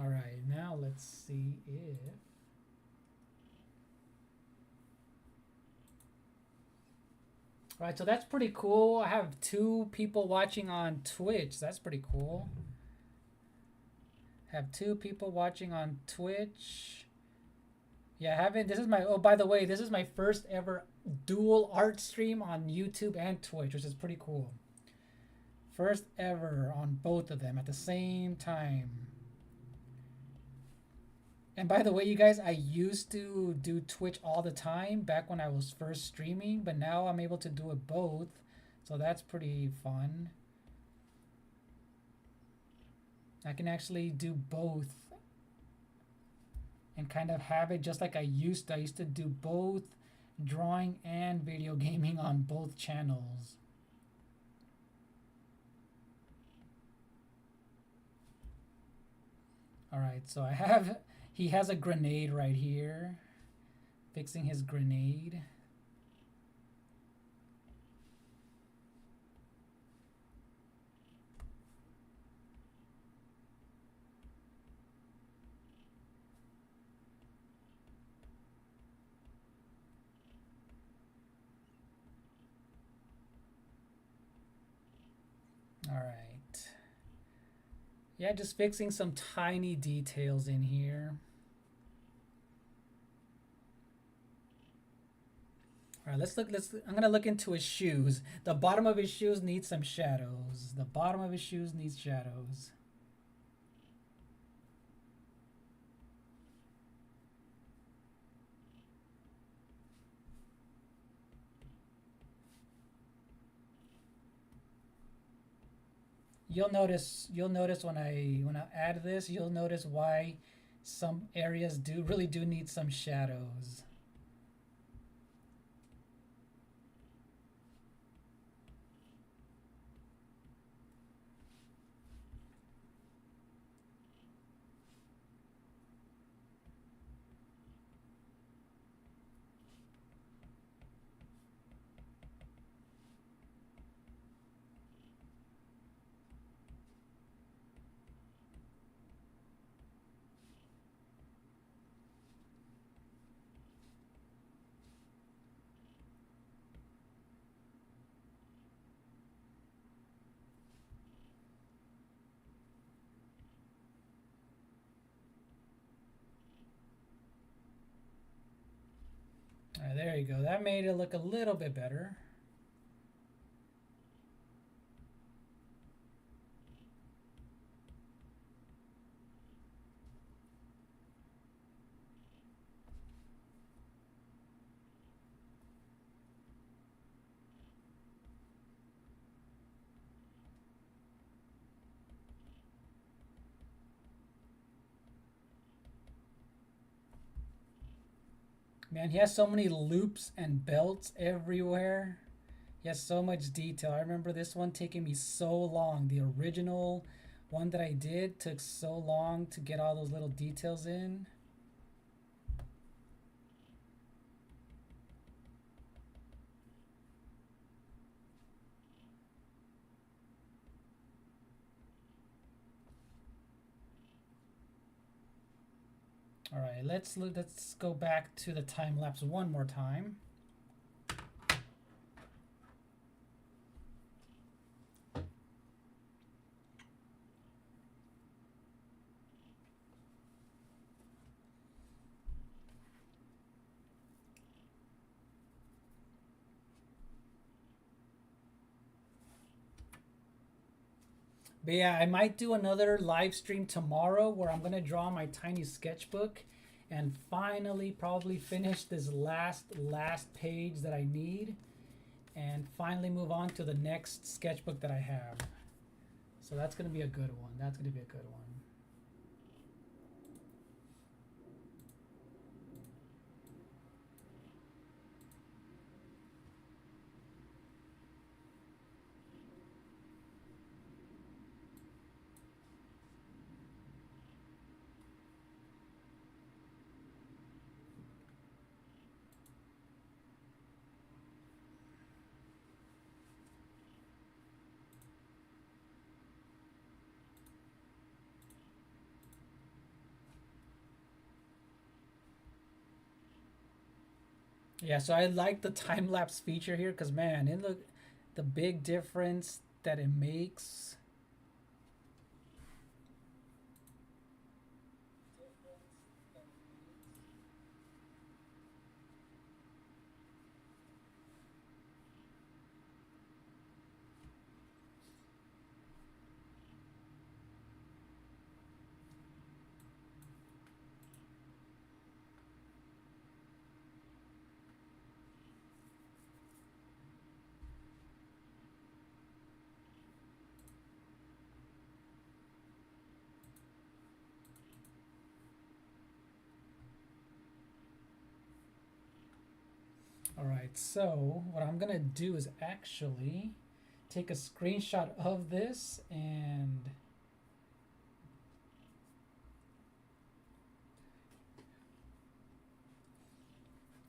All right, now let's see if all right, so that's pretty cool. I have 2 people watching on Twitch. That's pretty cool. Have 2 people watching on Twitch. Yeah, I haven't. This is my. Oh, by the way, this is my first ever dual art stream on YouTube and Twitch, which is pretty cool. First ever on both of them at the same time. And by the way, you guys, I used to do Twitch all the time back when I was first streaming, but now I'm able to do it both. So that's pretty fun. I can actually do both and kind of have it just like I used to. I used to do both drawing and video gaming on both channels. All right, so he has a grenade right here. Fixing his grenade. All right. Yeah, just fixing some tiny details in here. All right, let's look. I'm gonna look into his shoes. The bottom of his shoes needs some shadows. The bottom of his shoes needs shadows. You'll notice when I add this, you'll notice why some areas really do need some shadows. All right, there you go. That made it look a little bit better. Man, he has so many loops and belts everywhere. He has so much detail. I remember this one taking me so long. The original one that I did took so long to get all those little details in. All right, let's go back to the time lapse one more time. But yeah, I might do another live stream tomorrow where I'm gonna draw my tiny sketchbook and finally probably finish this last page that I need and finally move on to the next sketchbook that I have. So that's gonna be a good one. That's gonna be a good one. Yeah, so I like the time lapse feature here because man, it look the big difference that it makes. All right, so what I'm gonna do is actually take a screenshot of this and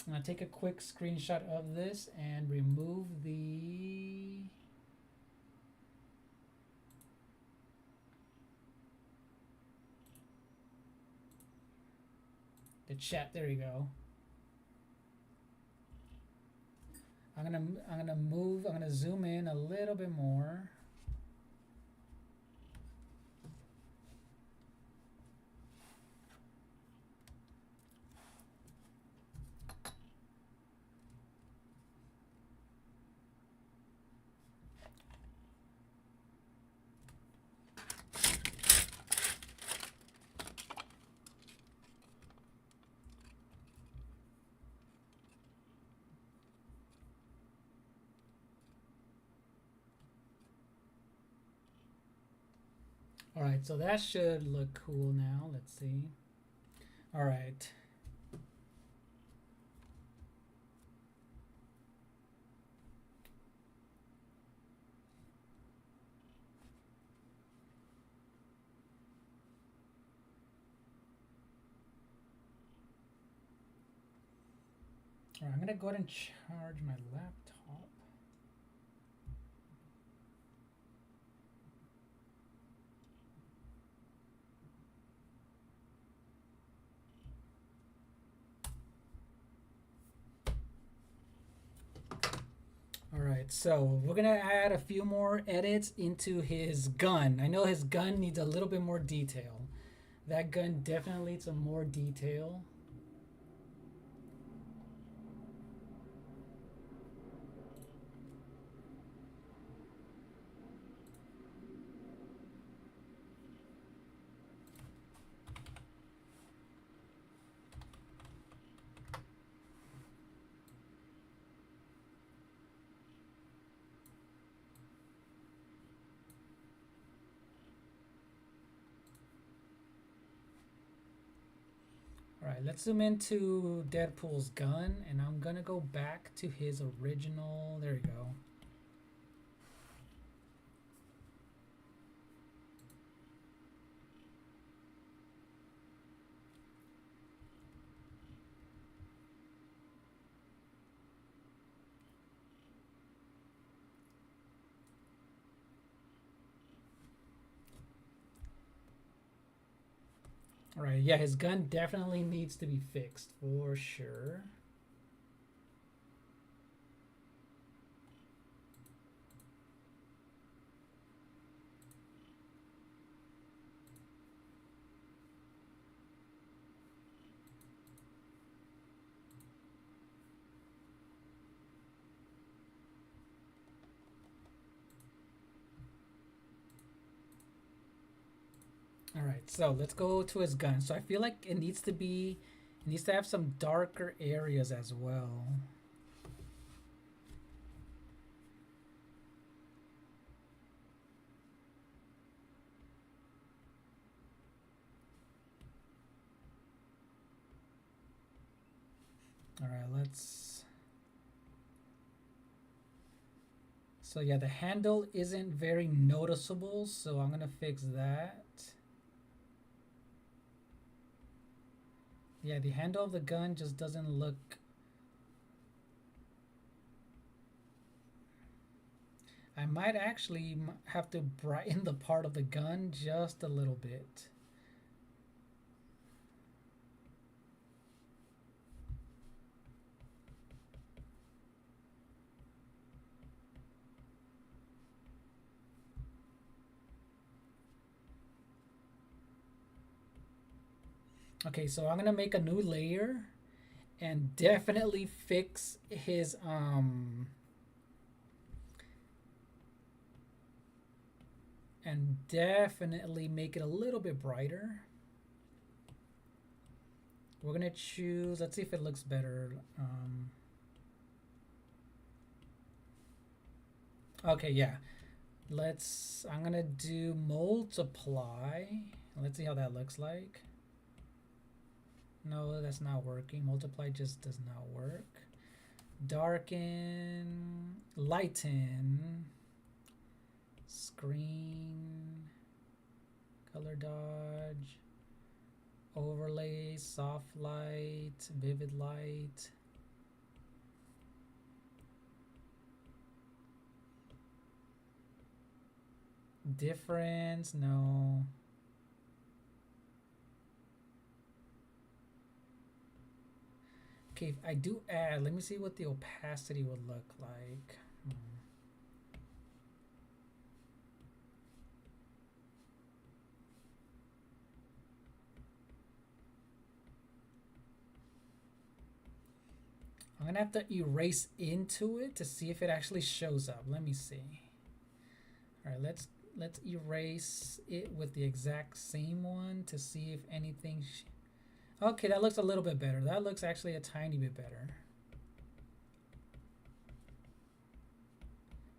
I'm gonna take a quick screenshot of this and remove the chat. There you go. I'm gonna zoom in a little bit more. All right, so that should look cool now. Let's see. All right. All right, I'm gonna go ahead and charge my laptop. All right, so we're gonna add a few more edits into his gun. I know his gun needs a little bit more detail. That gun definitely needs some more detail. All right, let's zoom into Deadpool's gun, and I'm gonna go back to his original. There we go. All right, yeah, his gun definitely needs to be fixed for sure. All right, so let's go to his gun. So I feel like it needs to have some darker areas as well. All right, let's. So yeah, the handle isn't very noticeable, so I'm gonna fix that. Yeah, the handle of the gun just doesn't look. I might actually have to brighten the part of the gun just a little bit. Okay, so I'm gonna make a new layer and definitely fix his and definitely make it a little bit brighter. We're gonna choose, let's see if it looks better. Okay, yeah. I'm gonna do multiply. Let's see how that looks like. No, that's not working. Multiply just does not work. Darken, lighten, screen, color dodge, overlay, soft light, vivid light. Difference, no. Okay, if I do add, let me see what the opacity would look like. I'm gonna have to erase into it to see if it actually shows up. Let me see. All right, let's erase it with the exact same one to see if anything. Okay, that looks a little bit better. That looks actually a tiny bit better.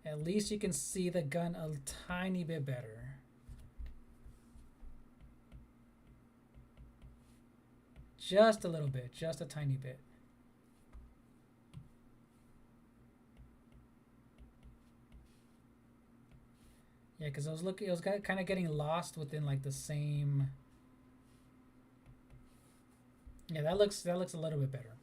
At least you can see the gun a tiny bit better. just a little bit, just a tiny bit. Yeah, because I was looking, it was kind of getting lost within like the same. Yeah, that looks a little bit better.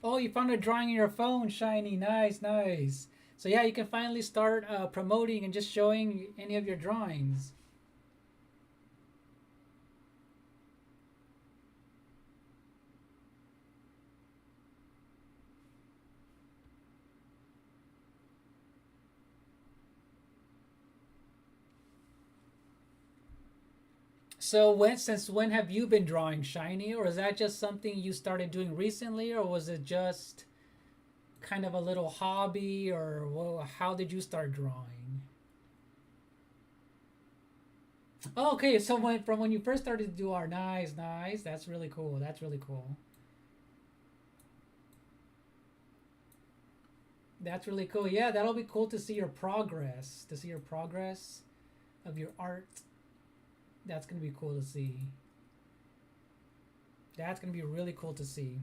Oh, you found a drawing in your phone, Shiny. Nice, nice. So yeah, you can finally start promoting and just showing any of your drawings. So since when have you been drawing, Shiny? Or is that just something you started doing recently, or was it just kind of a little hobby, or well, how did you start drawing? Oh, okay, so from when you first started to do art, nice, nice. That's really cool. That's really cool. That's really cool. Yeah, that'll be cool to see your progress. To see your progress of your art. That's gonna be cool to see. That's gonna be really cool to see.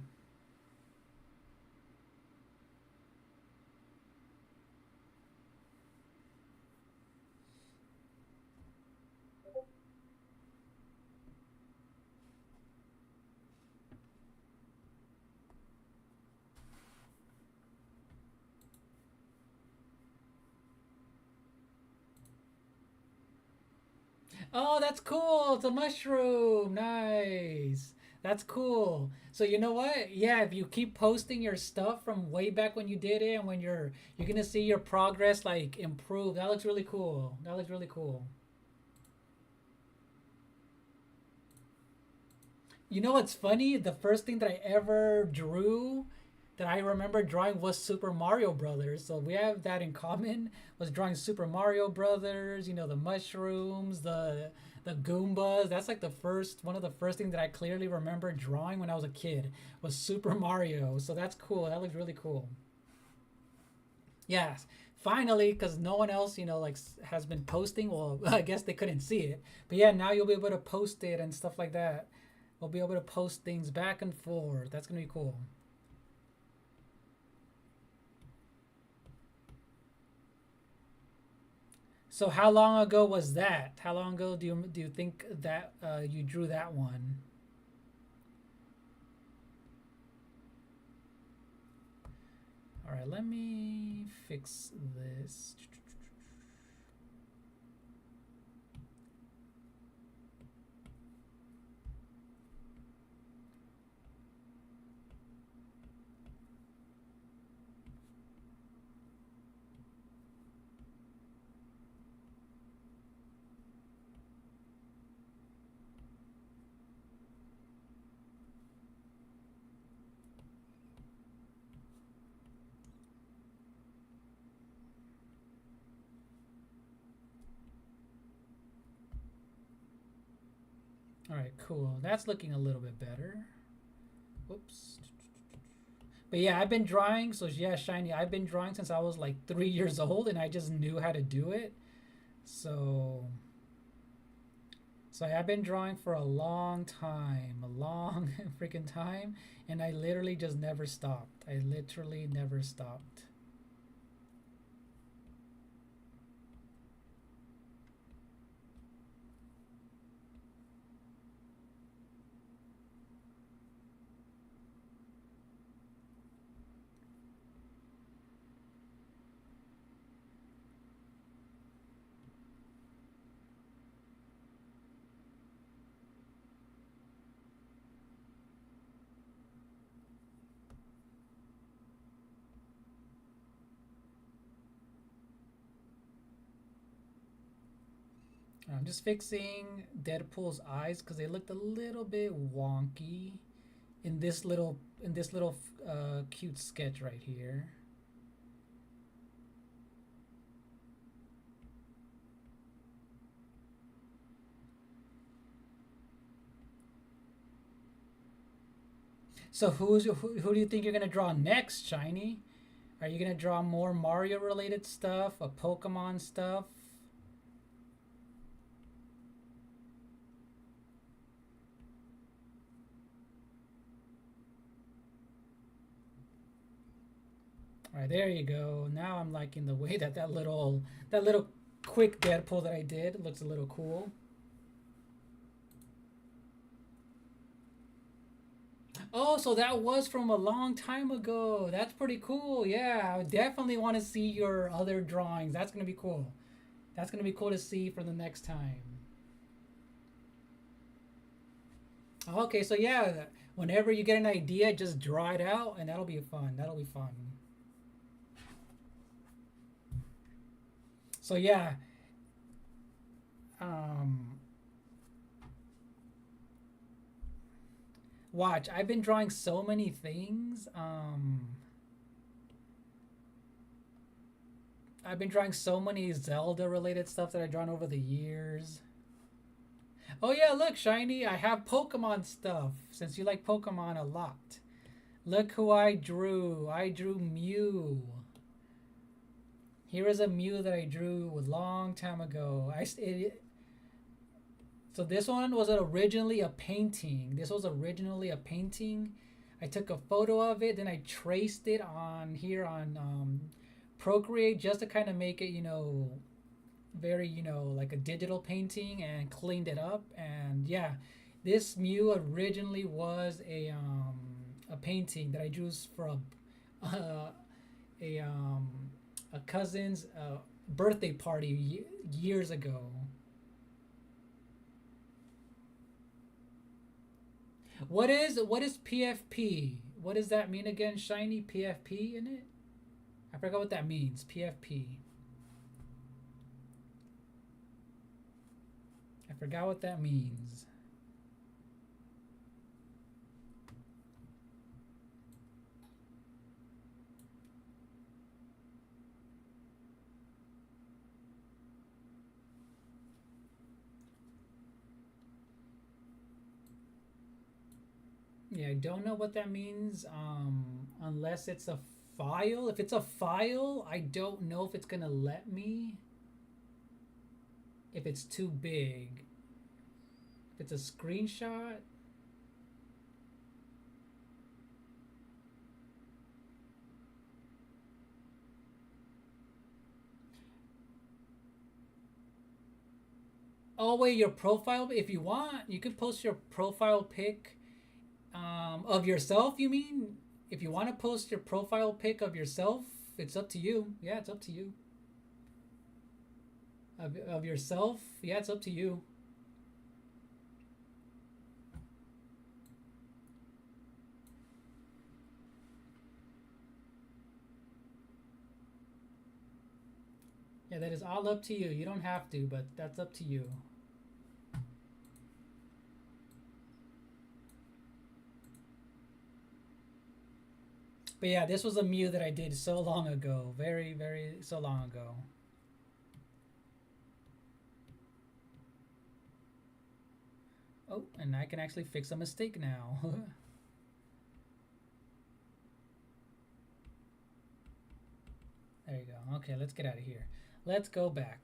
Oh, that's cool. It's a mushroom. Nice. That's cool. So you know what? Yeah, if you keep posting your stuff from way back when you did it and when you're gonna see your progress like improve. That looks really cool. That looks really cool. You know what's funny? The first thing that I ever drew that I remember drawing was Super Mario Brothers. So we have that in common. Was drawing Super Mario Brothers, you know, the mushrooms, the Goombas. That's like the first one of the first things that I clearly remember drawing when I was a kid was Super Mario. So that's cool. That looks really cool. Yes. Finally, because no one else, you know, like has been posting. Well, I guess they couldn't see it, but yeah, now you'll be able to post it and stuff like that. We'll be able to post things back and forth. That's gonna be cool. So how long ago was that? How long ago do you think that you drew that one? All right, let me fix this. All right, cool. That's looking a little bit better. Whoops. But yeah, I've been drawing. So yeah, Shiny, I've been drawing since I was like 3 years old, and I just knew how to do it. So, so I've been drawing for a long freaking time, and I literally just never stopped. I literally never stopped. I'm just fixing Deadpool's eyes because they looked a little bit wonky in this little cute sketch right here. So who do you think you're gonna draw next, Shiny? Are you gonna draw more Mario related stuff, a Pokemon stuff? All right, there you go. Now I'm liking the way that that little quick Deadpool that I did looks a little cool. Oh, so that was from a long time ago. That's pretty cool. Yeah, I definitely want to see your other drawings. That's gonna be cool. That's gonna be cool to see for the next time. Okay, so yeah, whenever you get an idea, just draw it out, and that'll be fun. That'll be fun. So yeah, um, watch. I've been drawing so many things. I've been drawing so many Zelda related stuff that I've drawn over the years. Oh yeah, look, Shiny, I have Pokemon stuff since you like Pokemon a lot. Look who I drew. I drew Mew. Here is a Mew that I drew a long time ago. So this one was originally a painting. This was originally a painting. I took a photo of it, then I traced it on here on Procreate just to kind of make it, very, like a digital painting, and cleaned it up. And yeah, this Mew originally was a painting that I drew for a um, a cousin's birthday party years ago. What is PFP? What does that mean again? Shiny PFP in it? I forgot what that means. PFP. I forgot what that means. Yeah, I don't know what that means. Unless it's a file. If it's a file, I don't know if it's gonna let me. If it's too big. If it's a screenshot. Oh wait, your profile. If you want, you can post your profile pic of yourself. You mean? If you want to post your profile pic of yourself, it's up to you. Yeah, it's up to you. Of yourself, yeah, it's up to you. Yeah, that is all up to you. You don't have to, but that's up to you. But yeah, this was a Mew that I did so long ago. Very, very so long ago. Oh, and I can actually fix a mistake now. There you go. Okay, let's get out of here. Let's go back.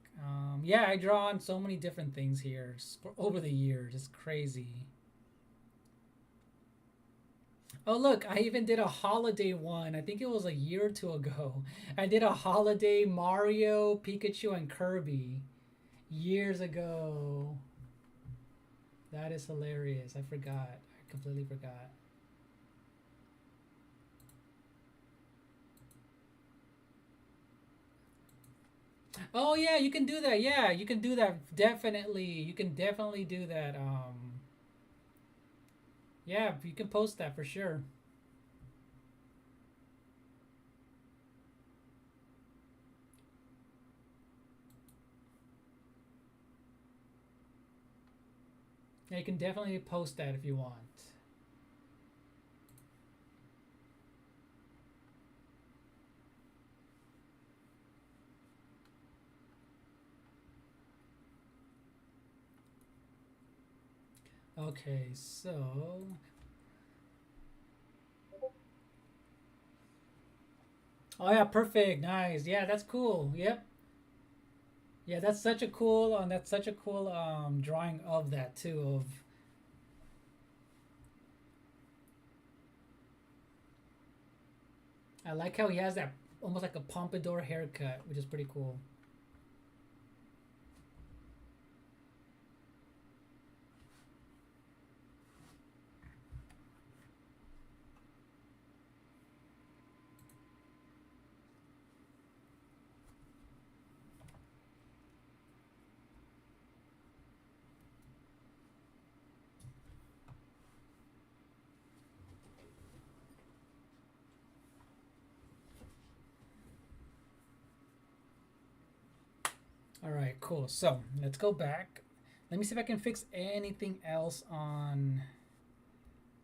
Yeah, I draw on so many different things here over the years. It's crazy. Oh, look, I even did a holiday one. I think it was a year or two ago. I did a holiday Mario, Pikachu, and Kirby years ago. That is hilarious. I forgot. I completely forgot. Oh yeah, you can do that. Yeah, you can do that. Definitely. You can definitely do that. Yeah, you can post that for sure. Yeah, you can definitely post that if you want. Okay, so oh yeah, perfect, nice. Yeah, that's cool. Yep. Yeah, that's such a cool drawing of that too. Of I like how he has that almost like a pompadour haircut, which is pretty cool. All right, cool. So let's go back. Let me see if I can fix anything else on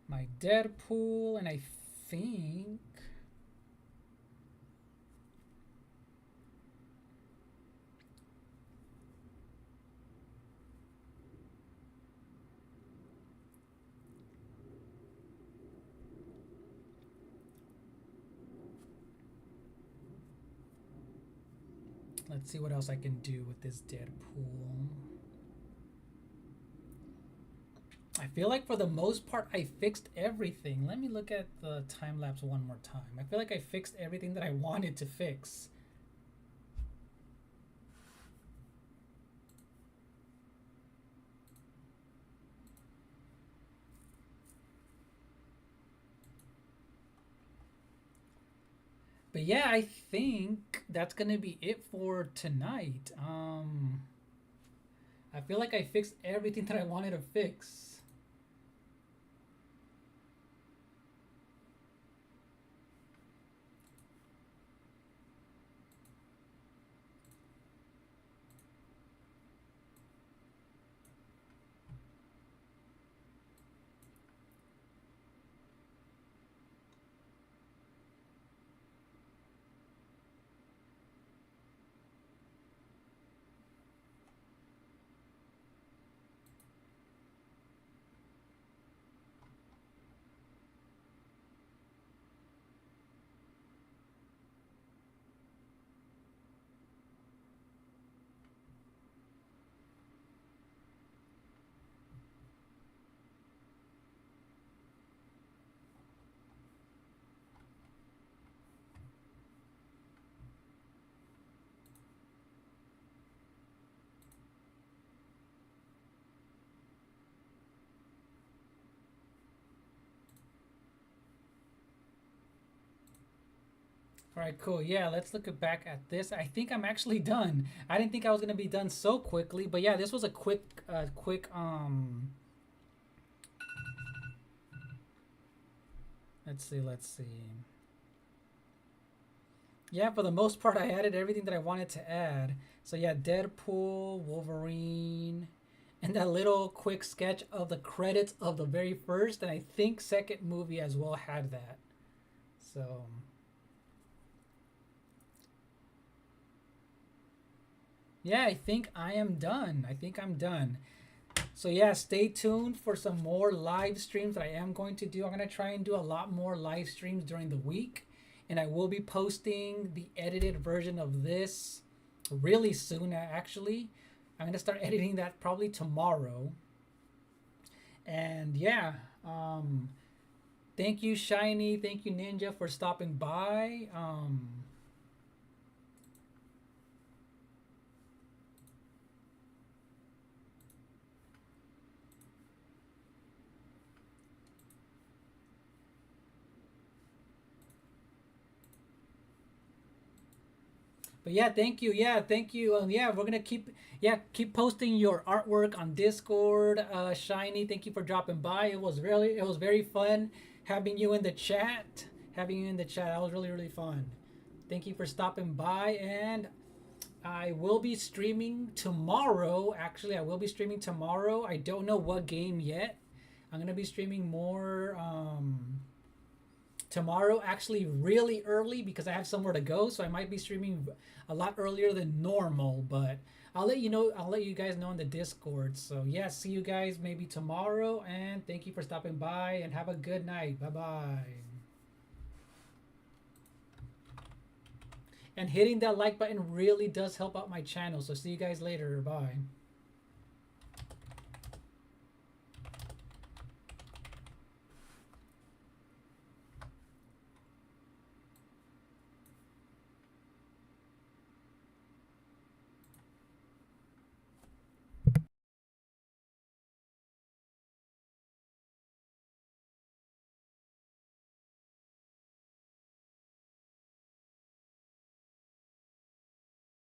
my Deadpool, and I think let's see what else I can do with this Deadpool. I feel like for the most part I fixed everything. Let me look at the time lapse one more time. I feel like I fixed everything that I wanted to fix. But yeah, I think that's gonna be it for tonight. I feel like I fixed everything that I wanted to fix. All right, cool. Yeah, let's look back at this. I think I'm actually done. I didn't think I was gonna be done so quickly, but yeah, this was a quick. Let's see. Let's see. Yeah, for the most part, I added everything that I wanted to add. So yeah, Deadpool, Wolverine, and that little quick sketch of the credits of the very first and I think second movie as well had that. So yeah, I think I am done. I think I'm done. So yeah, stay tuned for some more live streams that I am going to do. I'm going to try and do a lot more live streams during the week. And I will be posting the edited version of this really soon, actually. I'm going to start editing that probably tomorrow. And yeah, thank you, Shiny. Thank you, Ninja, for stopping by. But yeah, thank you. Yeah, thank you. Yeah, we're gonna keep posting your artwork on Discord. Shiny, thank you for dropping by. It was very fun having you in the chat. Having you in the chat, that was really fun. Thank you for stopping by, and I will be streaming tomorrow. Actually, I will be streaming tomorrow. I don't know what game yet. I'm gonna be streaming more. Tomorrow actually really early because I have somewhere to go, so I might be streaming a lot earlier than normal, but I'll let you guys know in the Discord. So yeah, see you guys maybe tomorrow, and thank you for stopping by, and have a good night. Bye bye. And hitting that like button really does help out my channel, so see you guys later. Bye.